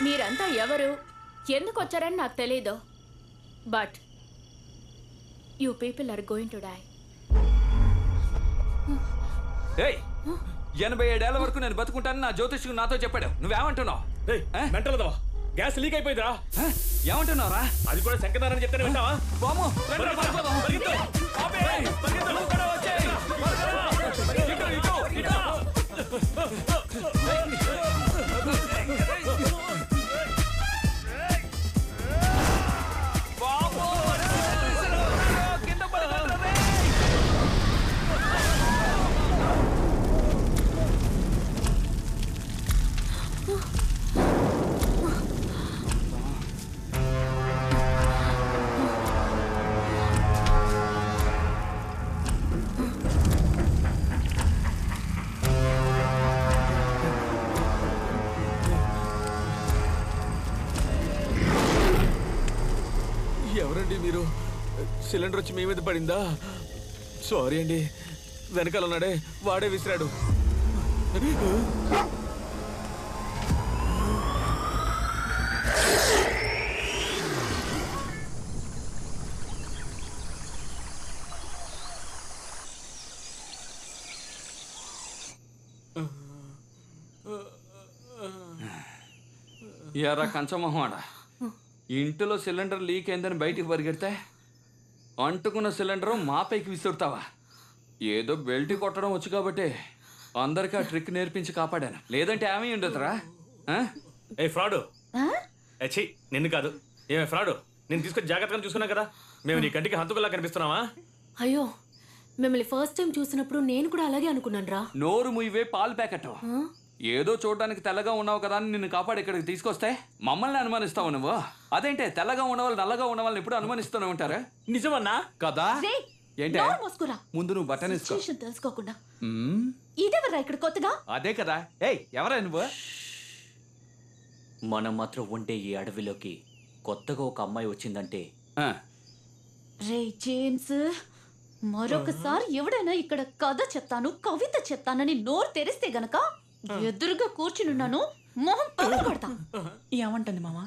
మీరంతా ఎవరు, ఎందుకు వచ్చారని నాకు తెలీదు. But you people are going to die. 87 ఏళ్ల వరకు నేను బతుకుంటానని నా జ్యోతిష్కుడు నాతో చెప్పాడు. నువ్వేమంటున్నావు? మెంటలదవా? గ్యాస్ లీక్ అయిపోయిందిరా. ఏమంటున్నావురా? అది కూడా శంకదారని చెప్తానే వింటావా? బాము ఎవరండి మీరు? సిలిండర్ వచ్చి మీ మీద పడిందా? సారీ అండి. వెనకాల ఉన్నాడే వాడే విసిరాడు. ఎరా కంచమొహమాడ, ఇంటిలో సిలిండర్ లీక్ అయిందని బయటికి పరిగెడితే అంటుకున్న సిలిండర్ మా పైకి విసురుతావా? ఏదో బెల్ట్ కొట్టడం వచ్చు కాబట్టి అందరికీ ఆ ట్రిక్ నేర్పించి కాపాడాను. లేదంటే ఏమీ ఉండదురా. ఏ ఫ్రాడు! ఛీ, నిన్ను కాదు. ఏమే ఫ్రాడు, నేను తీసుకొని జాగ్రత్తగా చూసుకున్నా కదా. మేము నీ కంటికి హంతుకులా కనిపిస్తున్నావా? అయ్యో, మిమ్మల్ని ఫస్ట్ టైం చూసినప్పుడు నేను కూడా అలాగే అనుకున్నాను రా. నోరు ముయ్యవే పాలు ప్యాకెట్. ఏదో చూడడానికి తెల్లగా ఉన్నావు కదా అని నిన్ను కాపాడి ఇక్కడికి తీసుకొస్తే మమ్మల్ని అనుమానిస్తావు నువ్వు. అదేంటే తెల్లగా ఉన్నవాళ్ళు నల్లగా ఉన్న వాళ్ళని ఎప్పుడు అనుమానిస్తూనే ఉంటారా? నిజమన్నా? కదా ఏంటే మోసుకురా ముందు నువ్వు బట్టన్ వేసుకో. తెలుసుకోకుండా మ్మ్. ఇదేవర్రా ఇక్కడ కొత్తగా? అదే కదా. ఏయ్ ఎవరా నువ్వు? మనం మాత్రం ఉండే ఈ అడవిలోకి కొత్తగా ఒక అమ్మాయి వచ్చిందంటే ఆ, రే జేమ్స్, మరొకసారి ఎవడైనా ఇక్కడ కథ చెప్తాను కవిత చెప్తానని నోరు తెరిస్తే గనక ఎదురుగా కూర్చునున్నాను మొహం పగలగొడతా. ఏమంటుంది మామా?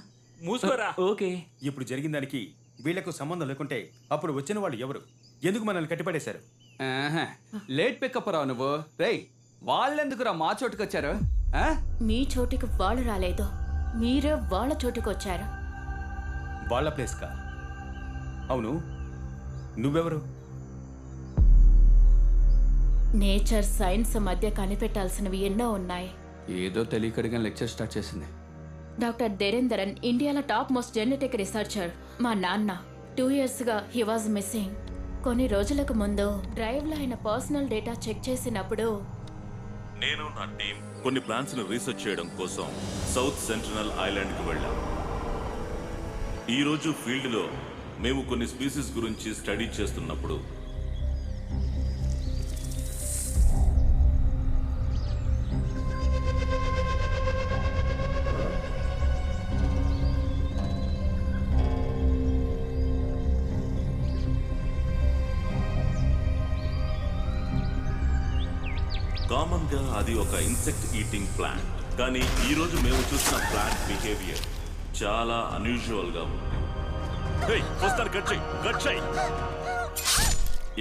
మూసుకోరా. ఓకే. ఇప్పుడు జరిగిన దానికి వీళ్లకు సంబంధం లేకుంటే అప్పుడు వచ్చిన వాళ్ళు ఎవరు? ఎందుకు మనల్ని కట్టిపడేశారు? ఆహా. లేట్ పికప్ రావు నువ్వు. రేయ్ వాళ్ళెందుకురా మా చోటుకు వచ్చారు? ఆ? మీ చోటికి వాళ్ళు రాలేదు, మీరే వాళ్ళ చోటికి వచ్చారు. వాళ్ళ ప్లేస్ కా? అవును, నువ్వెవరు? నేచర్ సైన్స్ మధ్య కనిపెట్టాల్సినవి ఎన్నో ఉన్నాయి. ఏదో తెలియకడిగా లెక్చర్ స్టార్ట్ చేసింది. డాక్టర్ దేరేందరన్ ఇండియాలో టాప్ మోస్ట్ జెనెటిక్ రీసెర్చర్. మా నాన్న 2 yearsగా హీ వాజ్ మిస్సింగ్. కొన్ని రోజులకు ముందు డ్రైవ్లో ఆయన పర్సనల్ డేటా చెక్ చేసినప్పుడు నేను నా టీం కొన్ని ప్లాన్స్ ని రీసెర్చ్ చేయడం కోసం సౌత్ సెంట్రల్ ఐలాండ్ కి వెళ్ళాం. ఈ రోజు ఫీల్డ్ లో మేము కొన్ని స్పీసీస్ గురించి స్టడీ చేస్తున్నప్పుడు కామన్ గా అది ఒక ఇన్సెక్ట్ ఈటింగ్ ప్లాంట్. కానీ ఈ రోజు మేము చూసిన ప్లాంట్ బిహేవియర్ చాలా అన్యూజువల్ గా ఉంది. వస్తారు, కట్ చేయి, కట్ చేయి.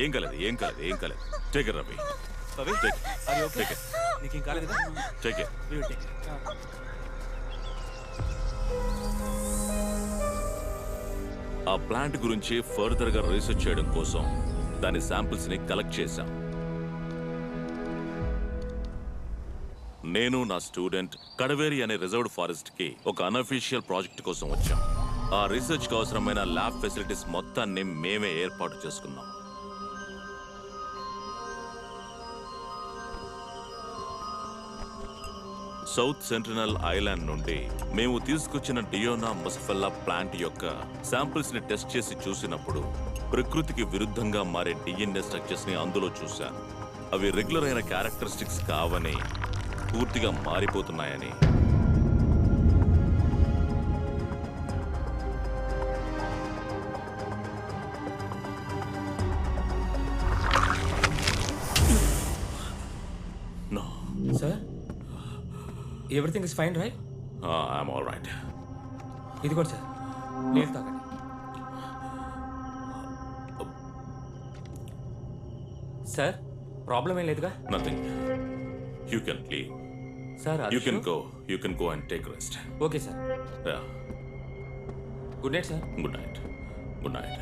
ఏం కాలేదు, ఏం కాలేదు, ఏం కాలేదు. Take it Ravi. నీకేం కాలేదు కదా? Take it. ఆ ప్లాంట్ గురించి ఫర్దర్ గా రీసెర్చ్ చేయడం కోసం దాని శాంపిల్స్ ని కలెక్ట్ చేశాం. నేను నా స్టూడెంట్ కడవేరి అనే రిజర్వ్డ్ ఫారెస్ట్ కి ఒక అన్అఫీషియల్ ప్రాజెక్ట్ కోసం వచ్చాం. ఆ రీసెర్చ్ కి అవసరమైన ల్యాబ్ ఫెసిలిటీస్ మొత్తాన్ని మేమే ఏర్పాటు చేసుకున్నాం. సౌత్ సెంట్రల్ ఐలాండ్ నుండి మేము తీసుకొచ్చిన డియోనా మస్ఫెల్లా ప్లాంట్ యొక్క శాంపిల్స్ ని టెస్ట్ చేసి చూసినప్పుడు ప్రకృతికి విరుద్ధంగా మారే డిఎన్ఏ స్ట్రక్చర్స్ ని అందులో చూశాను. అవి రెగ్యులర్ అయిన క్యారెక్టరిస్టిక్స్ కావని, పూర్తిగా మారిపోతున్నాయని. No. Sir, everything is fine right? I'm all right. ఇది కూడా సార్, నీళ్ళు తాగండి. సార్, ప్రాబ్లం ఏం లేదుగా? Nothing. You can leave. Sir, You can go. You can go and take rest. Okay sir. Yeah. Good night sir. Good night. Good night.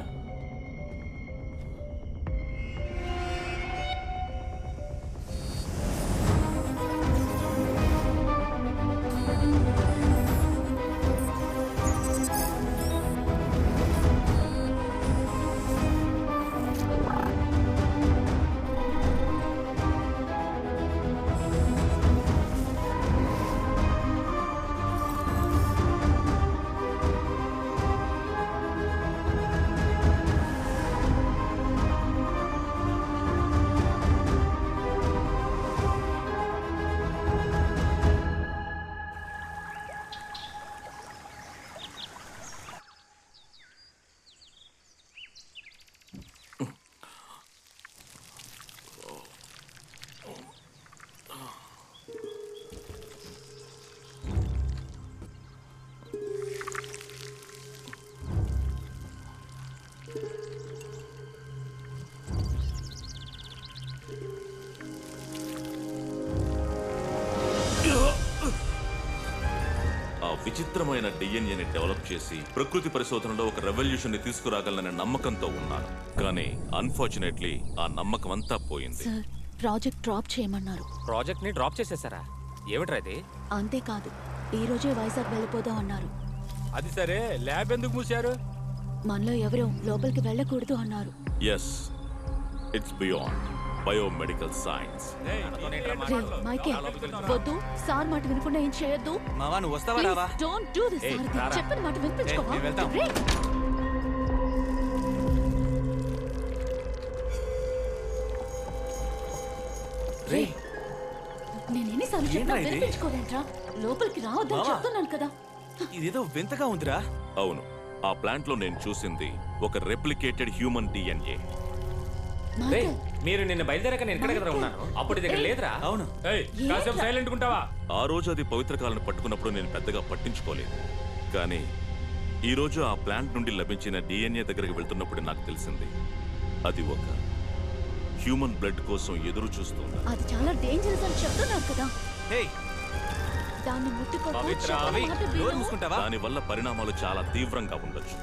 విచిత్రమైన డిఎన్ఏని develop చేసి ప్రకృతి పరిశోధనలో ఒక రెవల్యూషన్ ని తీసుకురాగలననే నమ్మకంతో ఉన్నాను. కానీ అన్ఫార్చునేట్లీ ఆ నమ్మకం అంతా పోయింది. సార్, ప్రాజెక్ట్ డ్రాప్ చేయమన్నారు. ప్రాజెక్ట్ ని డ్రాప్ చేసేసారా? ఏమిట్రా ఇది? అంతేకాదు, ఈ రోజే వైజాగ్ వెళ్ళిపోదాం అన్నారు. అది సరే, ల్యాబ్ ఎందుకు మూసారు? మనలో ఎవరూ లోపలికి వెళ్ళకూడదు అన్నారు. Yes, it's beyond. Biomedical science. Michael వద్దు, సార్ మాట వినకుండా ఏం చేయొద్దు. మావా నువ్వు వస్తావా రావా? Don't do this. చెప్పిన మాట వినిపించుకోవా? నేను ఎన్నిసార్లు చెప్పినా వినిపించుకోలేంట్రా. లోపలికి రావద్దని చెప్తున్నాను కదా. ఇదేదో వింతగా ఉందిరా. అవును, ఆ ప్లాంట్ లో నేను చూసింది ఒక రెప్లికేటెడ్ హ్యూమన్ డిఎన్ఏ. మీరు నిన్న బయలుదేరాక నేను ఇక్కడ కదా ఉన్నాను. అప్పుడు దగ్గర లేదురా. అవును. కాసేపు సైలెంట్ ఉంటావా? ఆ రోజు అది పవిత్ర కాలను పట్టుకున్నప్పుడు నేను పెద్దగా పట్టించుకోలేదు. కానీ ఈ రోజు ఆ ప్లాంట్ నుండి లభించిన డిఎన్ఏ దగ్గరికి వెళ్తున్నప్పుడు నాకు తెలిసింది అది ఒక హ్యూమన్ బ్లడ్ కోసం ఎదురు చూస్తుంది. అది చాలా డేంజరస్ అని చెప్తున్నారు కదా. దాన్ని దాని వల్ల పరిణామాలు చాలా తీవ్రంగా ఉండొచ్చు.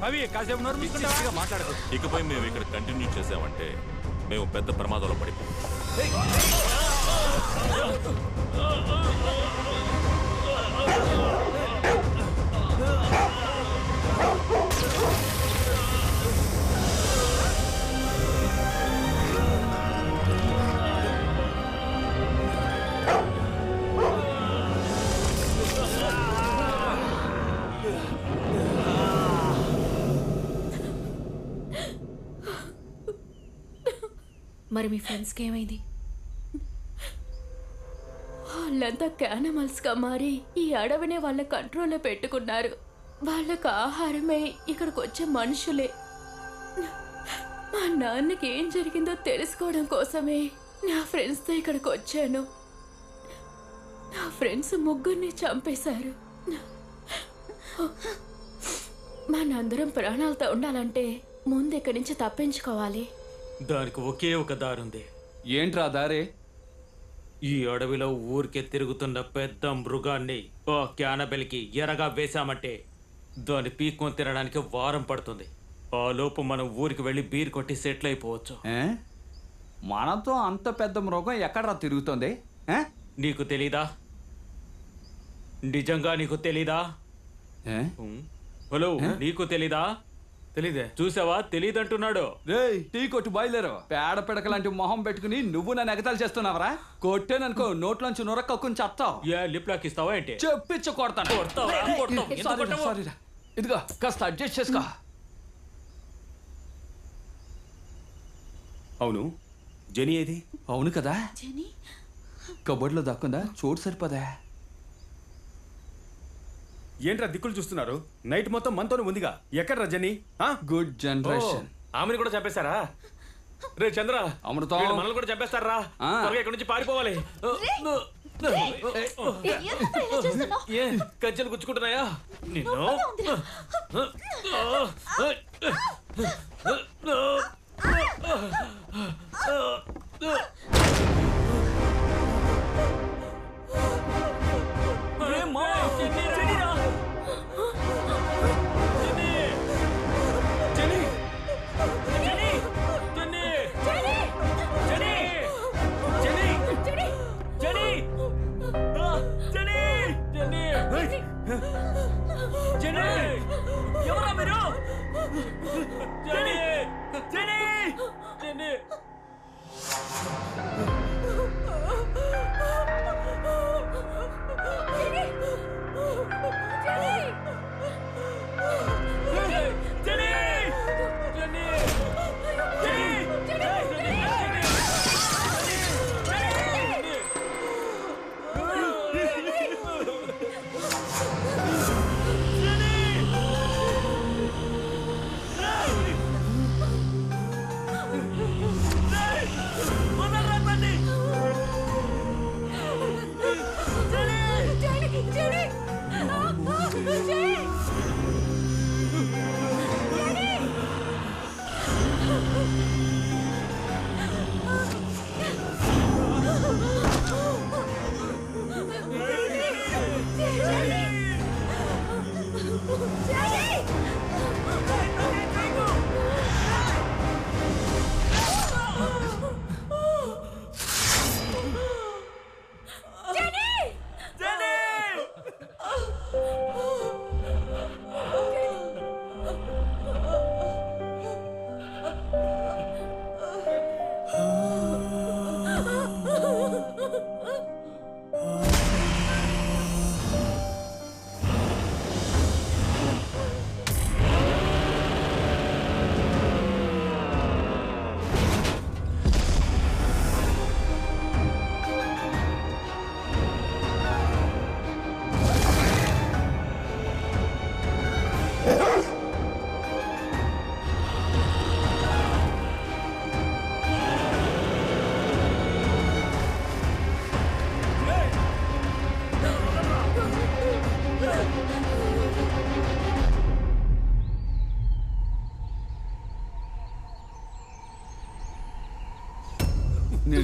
మాట్లాడదు. ఇకపై మేము ఇక్కడ కంటిన్యూ చేసామంటే మేము పెద్ద ప్రమాదంలో పడిపోతాం. మరి మీ ఫ్రెండ్స్కి ఏమైంది? వాళ్ళంతా క్యానిమల్స్ గా మారి ఈ అడవినే వాళ్ళ కంట్రోల్లో పెట్టుకున్నారు. వాళ్ళకు ఆహారమే ఇక్కడికి వచ్చే మనుషులే. మా నాన్నకి ఏం జరిగిందో తెలుసుకోవడం కోసమే నా ఫ్రెండ్స్తో ఇక్కడికి వచ్చాను. నా ఫ్రెండ్స్ ముగ్గురిని చంపేశారు. మనందరం ప్రాణాలతో ఉండాలంటే ముందు ఇక్కడి నుంచి తప్పించుకోవాలి. దానికి ఒకే ఒక దారుంది. ఏంట్రా దారే? ఈ అడవిలో ఊరికే తిరుగుతున్న పెద్ద మృగాన్ని ఓ క్యానబెల్కి ఎరగా వేశామంటే దాన్ని పీక్కొని తినడానికి వారం పడుతుంది. ఆ లోపు మనం ఊరికి వెళ్ళి బీర్ కొట్టి సెటిల్ అయిపోవచ్చు. మనతో అంత పెద్ద మృగం ఎక్కడరా తిరుగుతుంది? నీకు తెలీదా? నిజంగా నీకు తెలీదా? హలో, నీకు తెలీదా? తెలీదే. చూసావా, తెలీదంటున్నాడు. రేయ్, టీ కొట్టు బయలుదేరు. పేడ పిడక లాంటి మొహం పెట్టుకుని నువ్వు నన్ను ఎగతాలు చేస్తున్నావరా? కొట్టేననుకో నోట్లోంచి నొరక్కని చెప్తావు. లిప్ లాక్ ఇస్తావా ఏంటి? చెప్పించు కొడతాను. సారీరా, ఇదిగో కాస్త అడ్జస్ట్ చేసుకో. అవును, జెనీ ఏది? అవును కదా, కబోర్డ్లో దక్కుందా? చోటు సరిపోదా? ఏంట్రా దిక్కులు చూస్తున్నారు? నైట్ మొత్తం మనతోనే ఉందిగా. ఎక్కడ్రా జెనీ? Good generation. ఆమెను కూడా చంపేశారా? రే చంద్ర, అమృతం మనల్ని కూడా చంపేస్తారా? త్వరగా ఇక్కడ నుంచి పారిపోవాలి. ఏ కజ్జలు గుచ్చుకుంటున్నాయా నిన్ను? ఎవరా మీరు? జెనీ! జెనీ! జెనీ!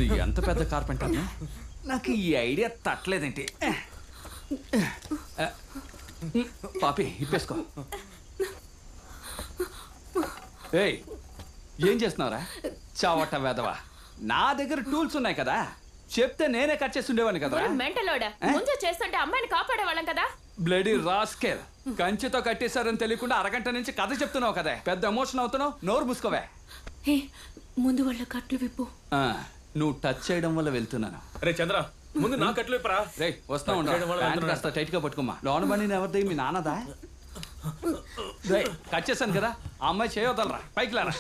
నేను ఎంత పెద్ద కార్పెంటర్ను నాకు ఈ ఐడియా తట్టలేదేంటి. పాపి ఇప్పేసుకో. ఏయ్ ఏం చేస్తున్నావురా చావట వేదవా? నా దగ్గర టూల్స్ ఉన్నాయి కదా, చెప్తే నేనే కట్ చేసి ఉండేవాడిని కదా. మెంటలోడా ముందు చేస్తుంటే అమ్మాయిని కాపాడేవాళ్ళం కదా. బ్లడీ రాస్కెల్, కంచెతో కట్టేశారని తెలియకుండా అరగంట నుంచి కథ చెప్తున్నావు కదా, పెద్ద ఎమోషన్ అవుతున్నావు. నోరు మూసుకోవే. హే ముందు వాళ్ళ కట్లు విప్పు. నువ్వు టచ్ చేయడం వల్ల వెళ్తున్నాను. రే చంద్ర, ముందు నా కట్లు విప్పరా. రే వస్తా ఉంటా, కాస్త టైట్ గా పట్టుకోమా. లోన బండి ఎవరిది? మీ నాన్నదా? రే కట్ చేశాను కదా, ఆ అమ్మాయి చేయవదలరా, పైకి లారా.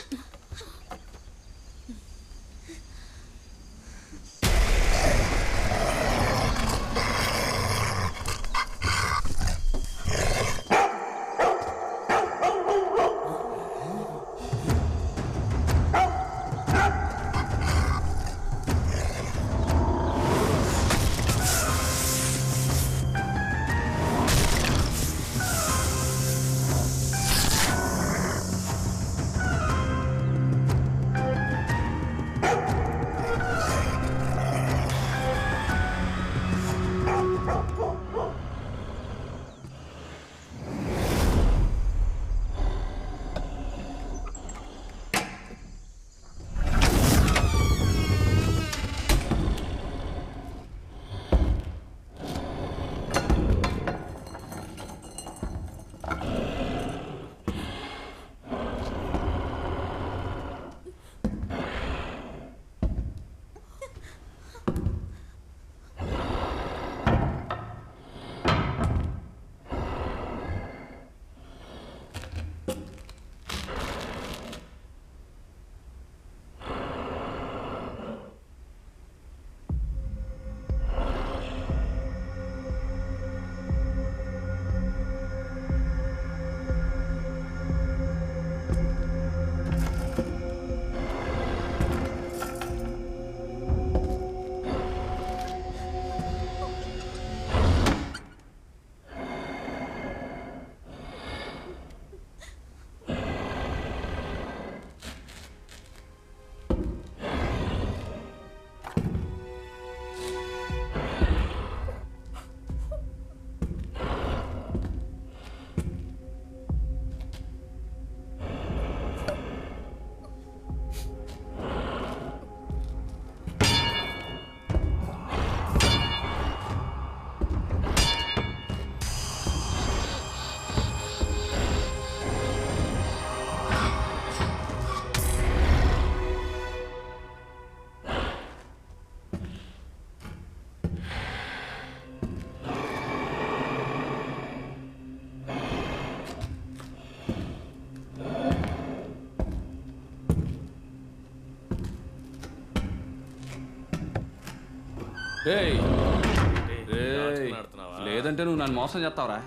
లేదంటే నువ్వు నన్ను మోసం చేస్తావురా.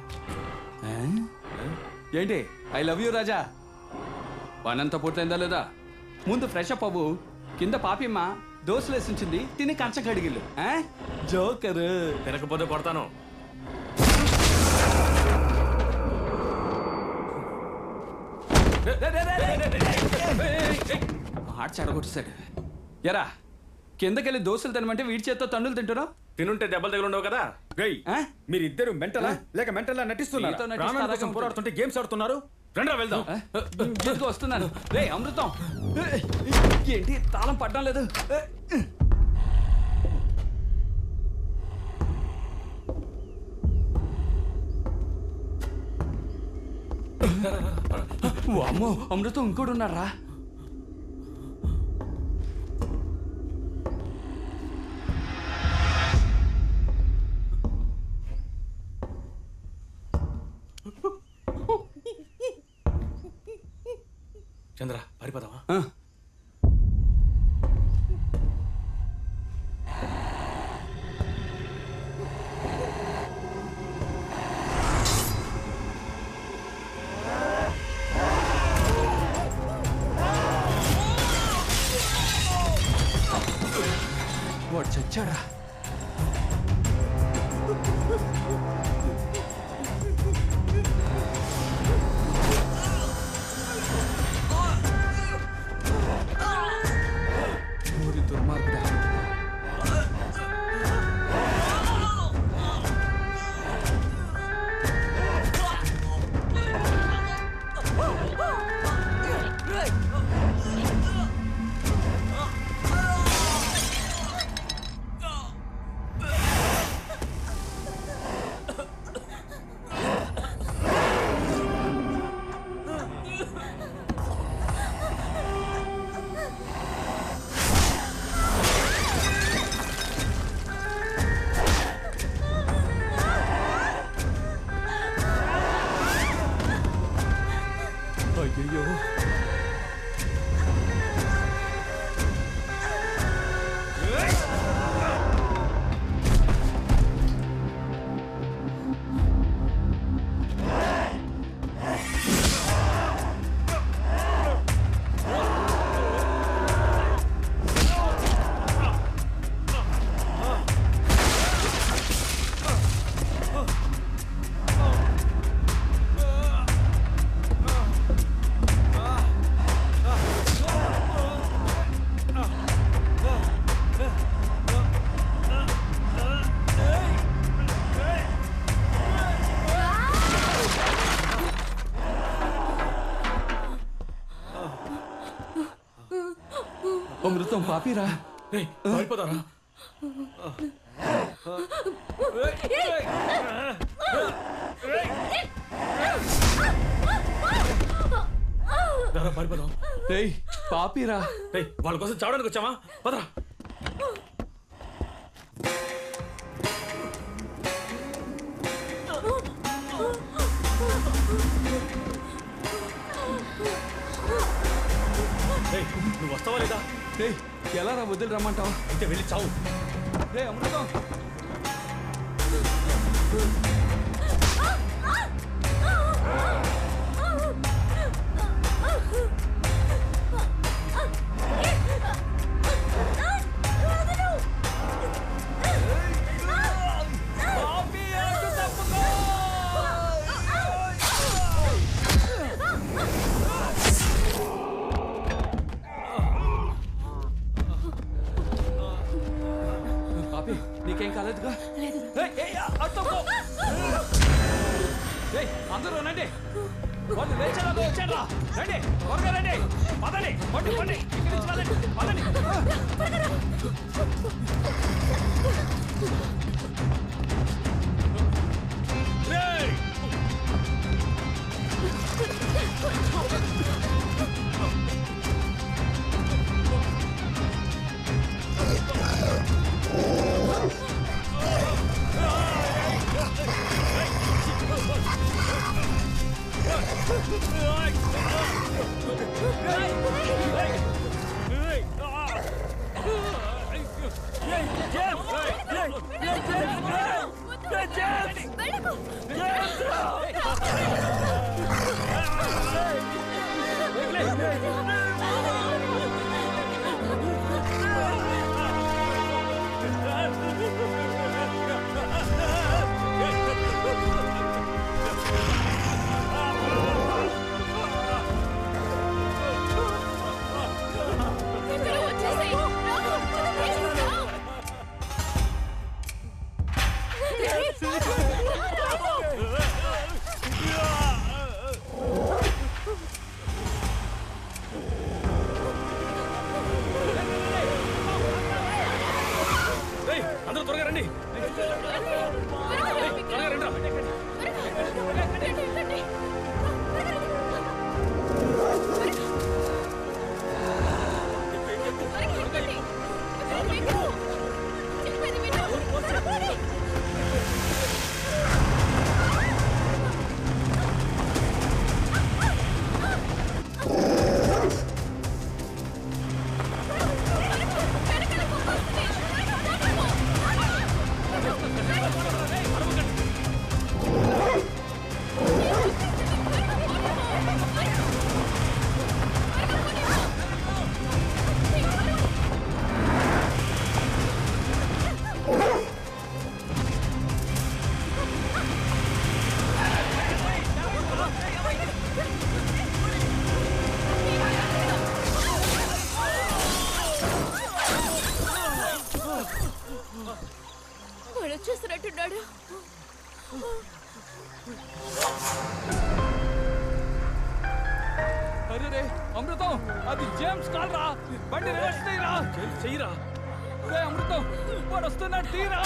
ఏంటి ఐ లవ్ యూ రాజా? పనంతా పూర్తయిందా లేదా? ముందు ఫ్రెష్ అప్ అవ్వు. కింద పాపిమ్మ దోశలు వేసించింది, తిని కంచం కడిగిల్లు. జోకర్ తినకపోతే కొడతాను. హాట్ చెడగొట్టేశాడు. ఎరా కిందకెళ్ళి దోశలు తినమంటే వీడి చేత్తో తండ్రులు తింటున్నావు. తినుంటే దెబ్బలు తగిలి ఉండవు కదా. మీరిద్దరు మెంటలా లేక మెంటలా నటిస్తున్నారు? పోరాడుతుంటే గేమ్స్ ఆడుతున్నారు. రండి వెళ్దాం. వస్తున్నాను. రే అమృతం, ఏంటి తాళం పడ్డం లేదు? అమ్మో అమృతం ఇంకోటి ఉన్నారా? చంద్ర పారిపోదామా? వాడు చచ్చాడా? అయ్యో అమృతం పాపిరా అయిపోతారా పారిపోదాం. పాపిరా వాళ్ళ కోసం చావడానికి వచ్చామా? పదరా. నువ్వు వస్తావా లేదా? ఎలా రా వదిలి రమ్మంటావా? అయితే వెళ్ళి చావు. అమృతం నీకేం కాలేదుగా? అందరూ రండి, వాళ్ళు లేచారా వచ్చారా? రండి త్వరగా రండి, పదండి పండి పండి ఇక్కడి నుంచి పదండి పదండి. అందరూ త్వరగా రండి. త్వరగా రండి. వాడు వచ్చేస్తున్నట్టున్నాడు. అరే అమృతం, అది జేమ్స్ కాల్ రా, బండి రివర్స్ చేయరా. చెయ్యరా. అమృతం వాడు వస్తున్నాడు, తీరా.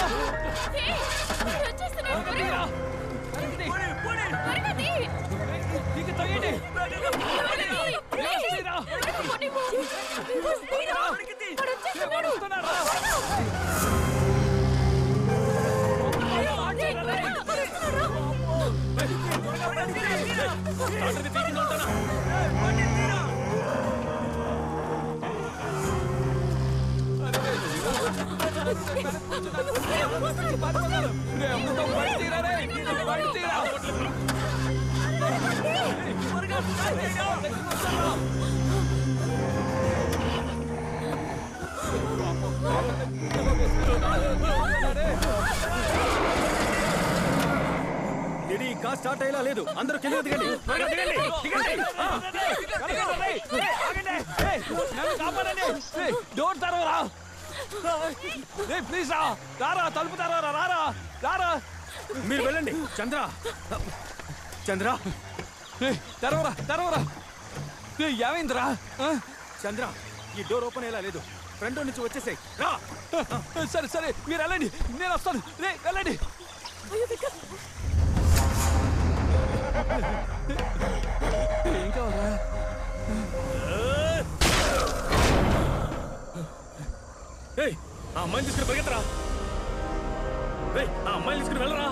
స్టార్టర్ని తీసింది ఉంటానా? లేడీ కార్ స్టార్ట్ అయ్యేలా లేదు. అందరూ కింద దిగండి. డోర్ తెరవరా ప్లీజ్ రా రారా తలుపు తెరవరా రారా రారా మీరు వెళ్ళండి. చంద్ర చంద్ర తెరవరా తెరవరా ఏమైందిరా చంద్ర ఈ డోర్ ఓపెన్ అయ్యేలా లేదు. ఫ్రంట్ నుంచి వచ్చేసాయి. రా. సరే సరే మీరు వెళ్ళండి, నేను వస్తాను. రే వెళ్ళండి. ఏం కావాలా? ఏయ్, ఆ అమ్మాయిని తీసుకుని పరిగెత్తరా. ఏయ్, ఆ అమ్మాయిని తీసుకుని వెళ్ళరా.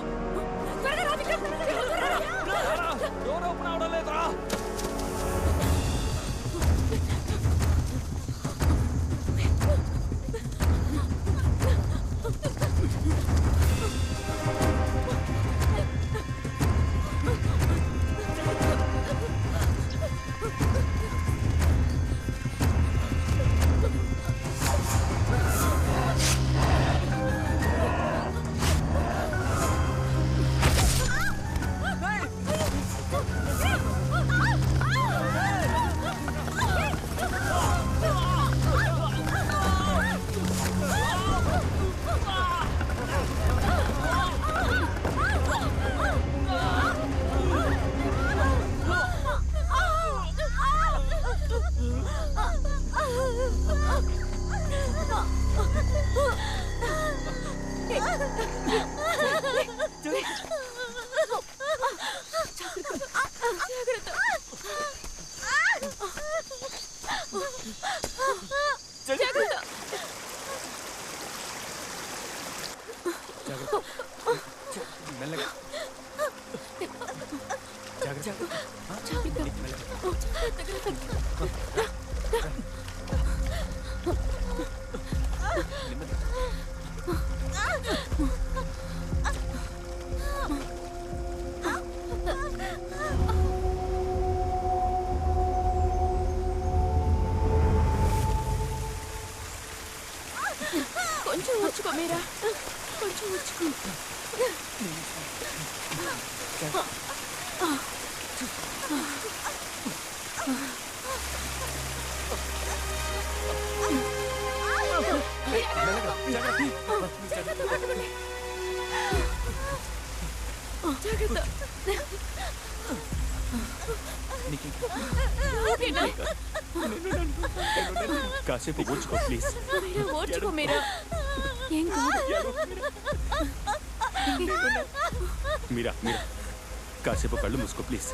డోర్ ఓపెన్ అవడం లేదురా. మెల్లగా కొంచెం వచ్చుకో మీరా, కొంచెం వచ్చుకో. జాగ్రత్త. కాసేపు ఓర్చుకో ప్లీజ్. ఓర్చుకో మీరా, ఏం కాదు. మీరా మీరా కాసేపు కళ్ళు మూసుకో ప్లీజ్.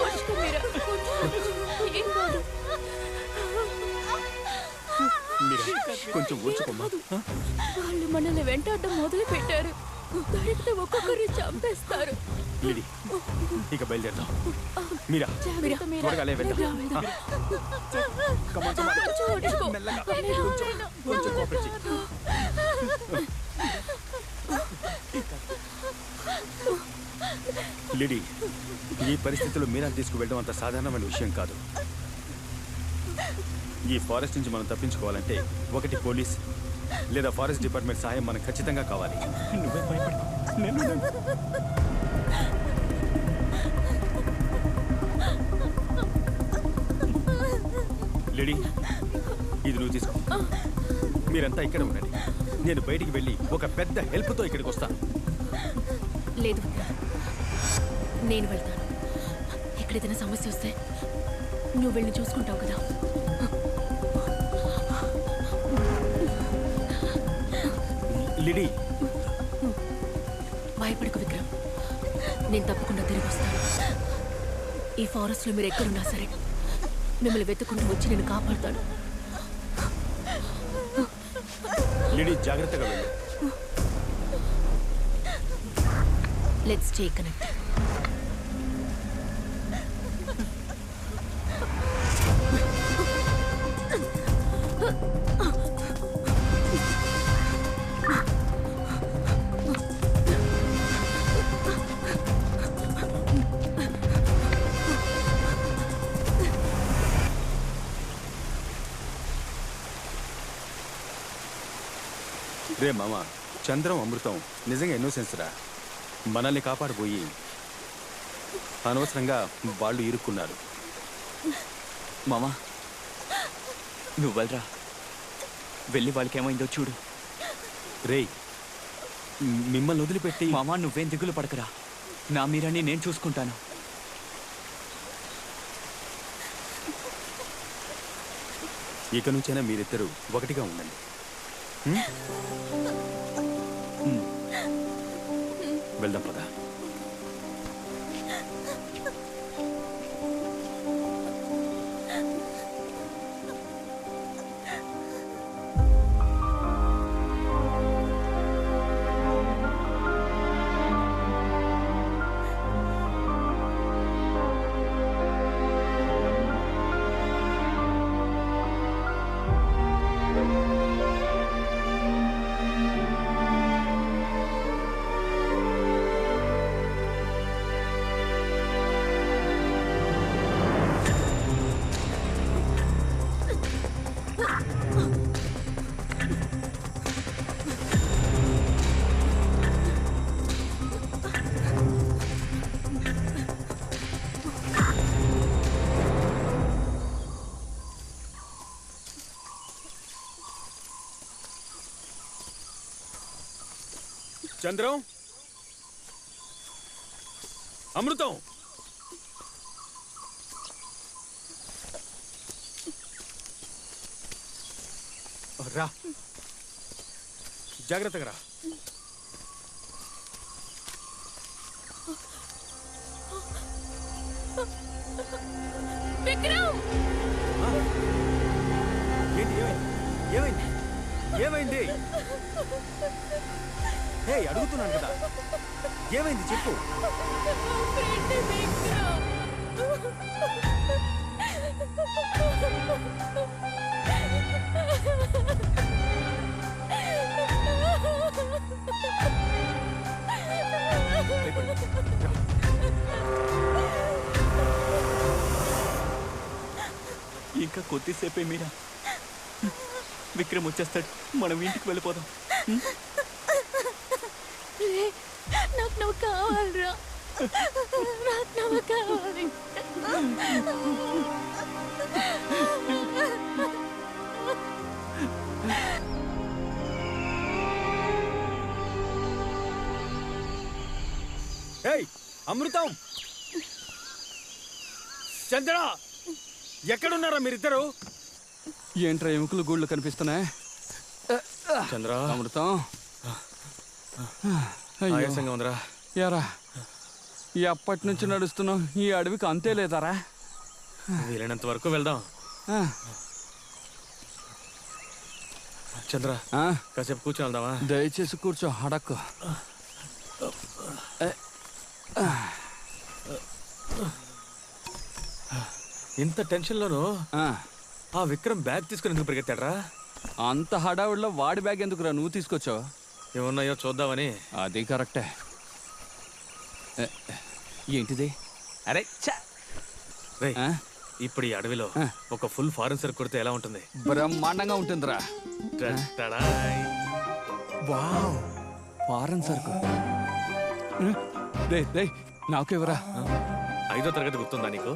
ఓర్చుకో మీరా, ఏం కాదు. మీరా కొంచెం ఓర్చుకోమ్మా. వాళ్ళు మనల్ని వెంటాడడం మొదలు పెట్టారు. దొరికితే ఒక్కొక్కరిని చంపేస్తారు. లేడీ ఇక బయలుదేరదాం. మీరా త్వరగా లే వెళ్దాం. మెల్లగా కొంచెం కోఆపరేట్ చెయ్యి. లేడీ ఈ పరిస్థితిలో మీరా తీసుకువెళ్ళడం అంత సాధారణమైన విషయం కాదు. ఈ ఫారెస్ట్ నుంచి మనం తప్పించుకోవాలంటే ఒకటి పోలీస్ లేదా ఫారెస్ట్ డిపార్ట్మెంట్ సహాయం మనకు ఖచ్చితంగా కావాలి. నువ్వే భయపడి లేడీ ఇది నువ్వు తీసుకో. మీరంతా ఇక్కడ ఉండండి. నేను బయటికి వెళ్ళి ఒక పెద్ద హెల్ప్తో ఇక్కడికి వస్తాను. లేదు, నేను వెళ్తాను. ఇక్కడ ఏదైనా సమస్య వస్తే నువ్వు వెళ్ళి చూసుకుంటావు కదా. లిడీ భయపడకు విక్రమ్, నేను తప్పకుండా తిరిగి వస్తాను. ఈ ఫారెస్ట్లో మీరు ఎక్కడున్నా సరే మిమ్మల్ని వెతుకుంటూ వచ్చి నేను కాపాడుతాను. లిడీ జాగ్రత్తగా వెళ్ళు. Let's stay connect. రే మామ, చంద్రం అమృతం నిజంగా ఇన్నోసెన్స్ రా. మనల్ని కాపాడబోయి అనవసరంగా వాళ్ళు ఇరుక్కున్నారు. మామా నువ్వు వెళ్ళరా, వెళ్ళి వాళ్ళకి ఏమైందో చూడు. రే మిమ్మల్ని వదిలిపెట్టి. మామా నువ్వేం దిగులు పడకరా, నా మీరని నేను చూసుకుంటాను. ఇక నుంచైనా మీరిద్దరూ ఒకటిగా ఉండండి. వెళ్దాం పద. చంద్రం, అమృతం, రా, జాగ్రత్తగా రా. విక్రమ్! ఏంటి, ఏమైంది? ఏమైంది? హే, అడుగుతున్నాను కదా, ఏమైంది చెప్పు. ఇంకా కొద్దిసేపే మీరా, విక్రమ్ వచ్చేస్తాడు, మనం ఇంటికి వెళ్ళిపోదాం. నాకు నువ్వు కావాలరా, నాకు నువ్వు కావాలి. అమృతం, చంద్ర, ఎక్కడున్నారా మీరిద్దరు? ఏంట్రా ఎముకలు గూళ్ళు కనిపిస్తున్నాయి? చంద్ర, అమృతం, ఆయాసంగా ఉందిరా. యారా, ఎప్పటి నుంచి నడుస్తున్నావు? ఈ అడవికి అంతే లేదారా? వీలైనంత వరకు వెళ్దాం. చంద్ర, కాసేపు కూర్చొని వెళ్దామా? దయచేసి కూర్చో, అడక్కు. ఇంత టెన్షన్లోనూ ఆ విక్రమ్ బ్యాగ్ తీసుకుని ఎందుకు పరిగెత్తాడ్రా? అంత హడావుడిలో వాడి బ్యాగ్ ఎందుకురా నువ్వు తీసుకొచ్చావు? ఏమున్నాయో చూద్దామని. అది కరెక్టే. ఏంటిది? అరే ఇప్పుడు ఈ అడవిలో ఒక ఫుల్ ఫారెన్ సరుకు కొడితే ఎలా ఉంటుంది? బ్రహ్మాండంగా ఉంటుందిరా. వావ్, ఫారెన్ సరుకు. నాకెవరా? 5వ తరగతి గుర్తుందా నీకు?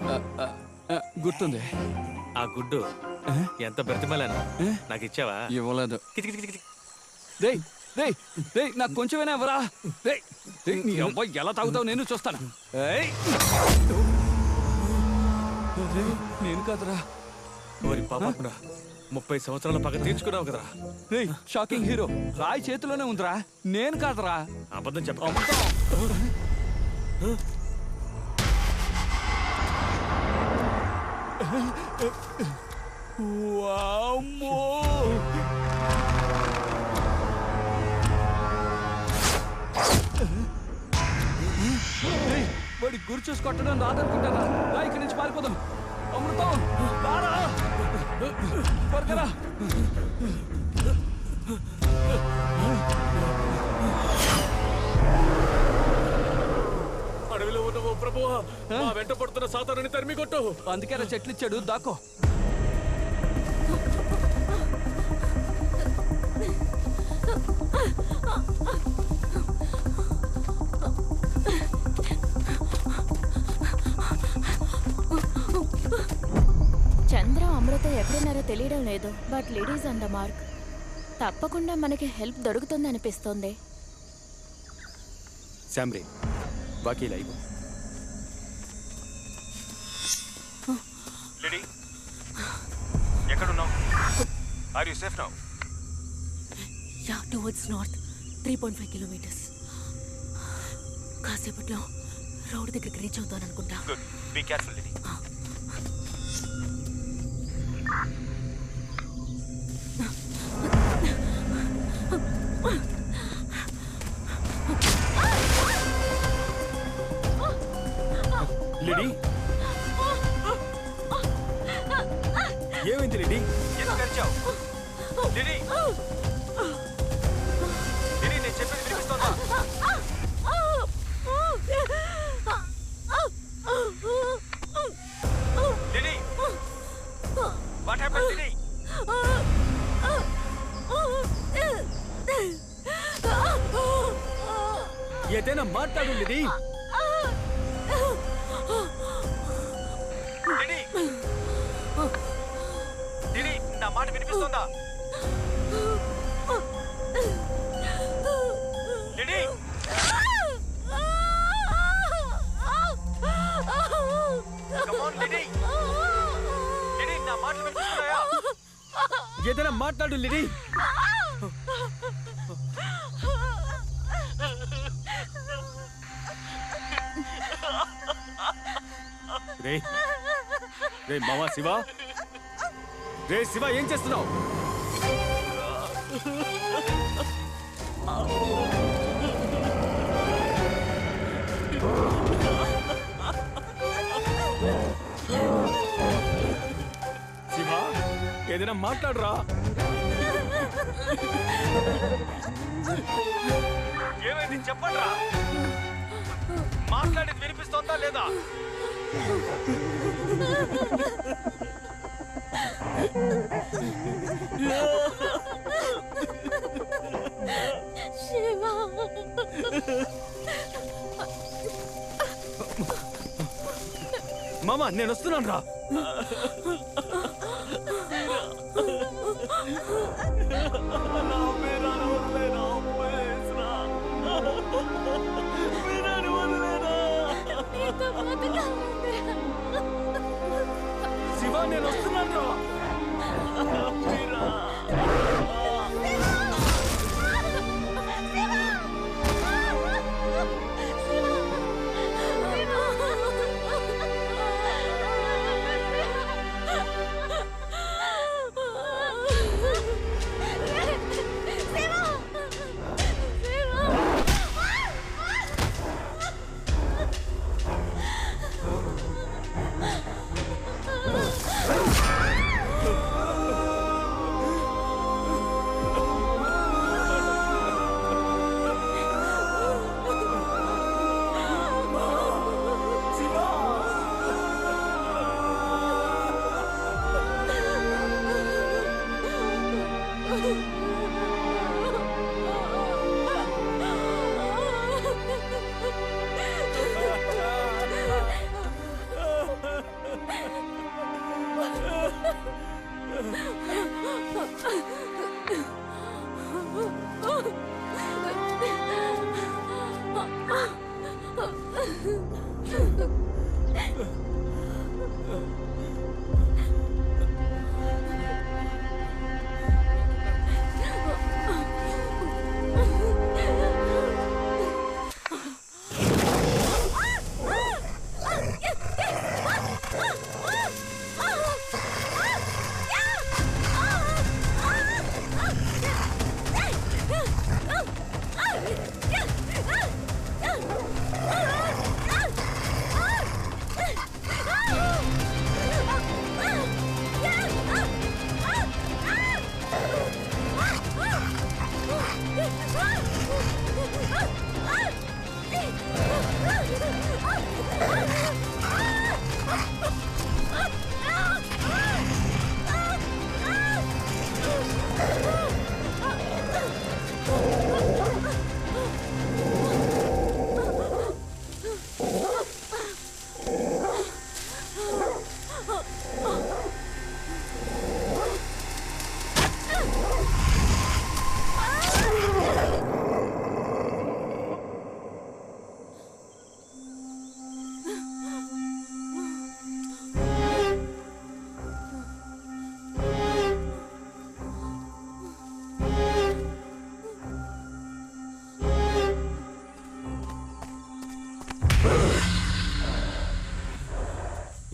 గుర్తుంది. ఆ గుడ్డు ఎంత బ్రతిమలాను నాకు ఇచ్చావా? ఇవ్వలేదు. నాకు కొంచెమైనా ఎవరా? నీ అబ్బాయి ఎలా తాగుతావు నేను చూస్తాను. నేను కాదురా. మరి పాపకుండా 30 సంవత్సరాల పగ తీర్చుకున్నావు కదరా. షాకింగ్ హీరో రాయి చేతిలోనే ఉందిరా, నేను కాదురా. అబద్ధం చెప్ప. గురి చూసి కొట్టడం రాదనుకుంటారా? రా ఇక్కడి నుంచి పారిపోదాం. అమృతం రారా, త్వరగా రా. అడవిలో ఉన్న ఓ ప్రభువా, మా వెంట పడుతున్న సాతానుని తరిమి కొట్టు. అందుకే చెట్లు ఇచ్చాడు, దాకో. చంద్ర అమృత ఎక్కడున్నారో తెలియడం లేదు, but ladies on the mark. తప్పకుండా మనకి హెల్ప్ దొరుకుతుంది అనిపిస్తోంది. శామ్రీ, బాకీ లైవ్. లేడీ, ఎక్కడున్నావు? Are you safe now? Yeah, towards north 3.5 kilometres. కాసేపట్లో రోడ్ దగ్గరికి రీచ్ అవుతాను అనుకుంటా. Good, be careful Lady. లిడీ, ఏమైంది లిడీ? ఎందుకు అరిచావు? లేడీ, లేడీ, నేను చెప్పేది వినిపిస్తోందా? Lady, what happened Lady? ఏదైనా మాట్లాడు లిడీ. లేడీ, లేడీ, నా మాట వినిపిస్తోందా? Lady, come on, Lady. Lady, నా మాటలు వినిపిస్తున్నాయా? ఏదైనా మాట్లాడు లిడీ. రే రే మావా శివ, రే శివ, ఏం చేస్తున్నావు? శివ, ఏదైనా మాట్లాడరా. ఏమైంది చెప్పండి రా. మాట్లాడేది వినిపిస్తోందా లేదా? మామా, నేను వస్తున్నాను రా. శివ, నేను వస్తున్నాను రా.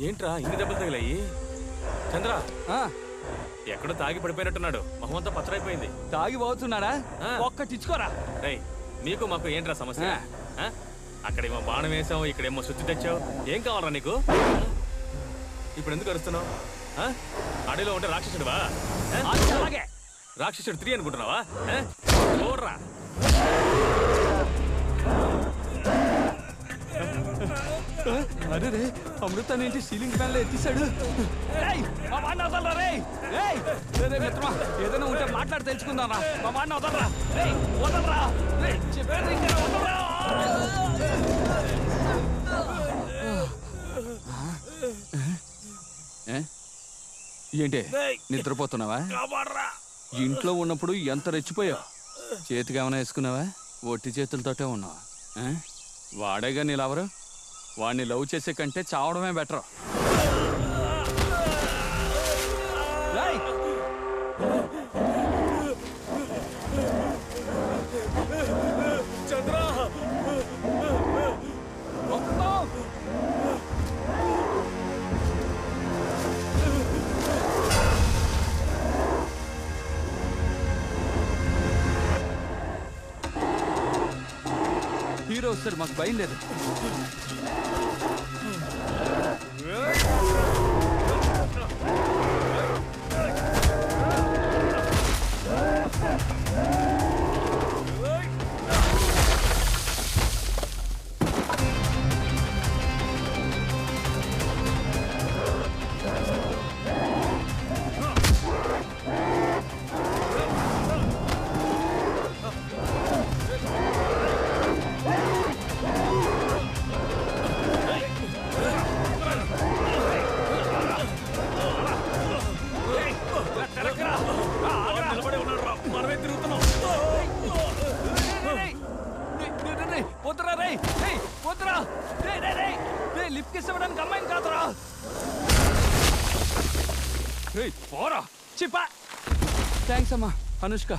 ఏంట్రా ఇన్ని దెబ్బలు తగిలాయి? చంద్ర ఎక్కడో తాగి పడిపోయినట్టున్నాడు. మొహమంతా పచ్చరైపోయింది. తాగి పోతున్నాడా? ఒక్కటిచ్చుకోరా. రేయ్ మీకు మాకు ఏంట్రా సమస్య? అక్కడేమో బాణం వేసావు, ఇక్కడేమో శుద్ధి తెచ్చావు. ఏం కావాలరా నీకు? ఇప్పుడు ఎందుకు అరుస్తున్నావు? అడవిలో ఉంటే రాక్షసుడువా? అలాగే రాక్షసుడు 3 అనుకుంటున్నావా? చూడరా. అరే రే, అమృతాన్ని ఏంటి సీలింగ్ ఫ్యాన్ లో ఎత్తిసాడు? మిత్రమా, ఏదైనా ఉంటే మాట్లాడి తెలుసుకుందాం రా. మా వాడిని వదలరా. వదలరా. చెప్పారు ఇంకా వదలరా. ఏంటి నిద్రపోతున్నావా? ఇంట్లో ఉన్నప్పుడు ఎంత రెచ్చిపోయావు. చేతికి ఏమైనా వేసుకున్నావా? ఒట్టి చేతులతోటే ఉన్నావా? వాడేగా నీ లవరు. వాడిని లవ్ చేసే కంటే చావడమే బెటర్. హీరో వస్తారు, మాకు భయం లేదు. పోరా చిప్పా. థ్యాంక్స్ అమ్మా అనుష్క.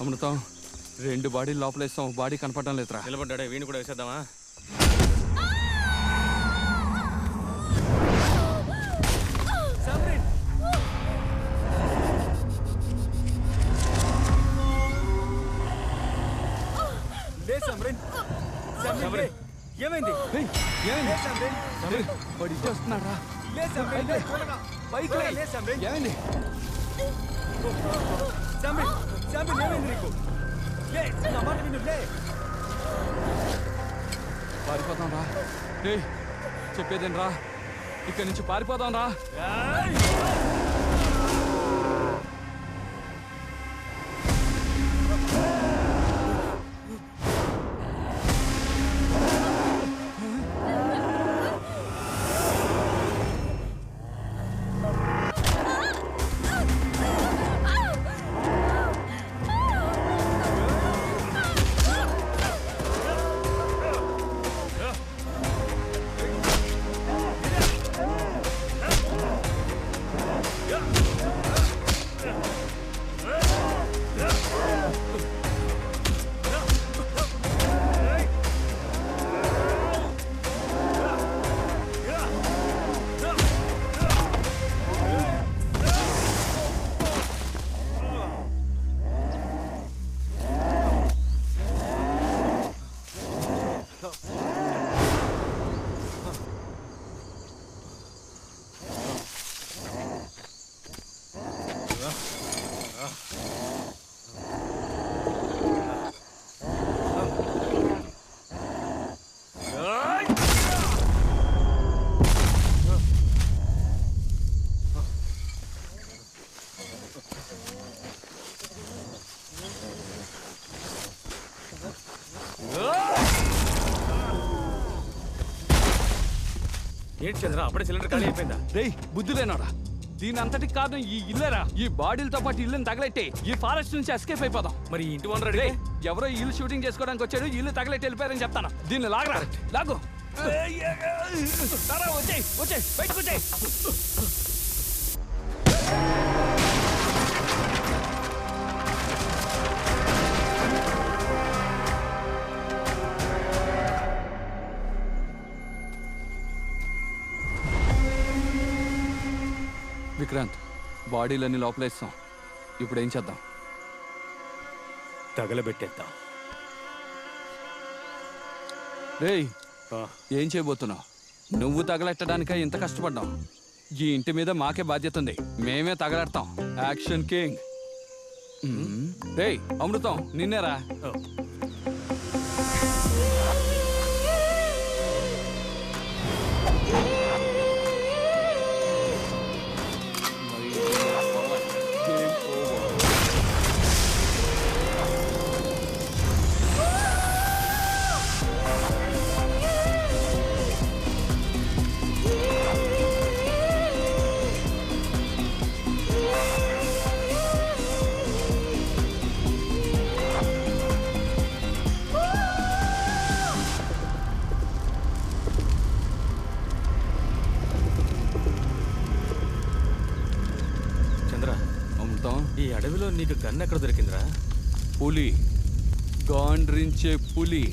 అమృతం, 2 బాడీ లోపలేస్తాం, బాడీ కనపడడం లేదురా. నిలబడ్డాడే, వీణు కూడా వేసేద్దామా? ఏమైంది? వాడు ఇచ్చి వస్తున్నారా? ఏమైంది? పారిపోతాం రా. చెప్పేదేం రా, ఇక్కడి నుంచి పారిపోదాం రా. ఏంటి చంద్ర అప్పుడే సిలిండర్ ఖాళీ అయిపోయిందా? రేయ్ బుద్ధి లేనోడా, దీని అంతటికి కారణం ఈ ఇల్లేరా. ఈ బాడీలతో పాటు ఇల్లుని తగలెట్టి ఈ ఫారెస్ట్ నుంచి ఎస్కేప్ అయిపోదాం. మరి ఈ ఇంటి ఓనర్ రేయ్ ఎవరో ఈ ఇల్లు షూటింగ్ చేసుకోవడానికి వచ్చాడు, ఈ ఇల్లు తగలెట్టి వెళ్ళిపోయారని చెప్తాను. దీన్ని లాగరా, లాగు. వచ్చేయ్ వచ్చేయ్, బయటకు వచ్చేయ్. విక్రాంత్, బాడీలన్నీ లోపలేస్తాం. ఇప్పుడు ఏం చేద్దాం? తగలబెట్టేద్దాం. రేయ్ ఏం చేయబోతున్నావు? నువ్వు తగలెట్టడానిక ఇంత కష్టపడ్డాం. ఈ ఇంటి మీద మాకే బాధ్యత ఉంది, మేమే తగలెడతాం. Action king. రేయ్ అమృతం, నిన్నేరా. ఈ అడవిలో నీకు గన్ ఎక్కడ దొరికిందిరా? పులి, గాండ్రించే పులి.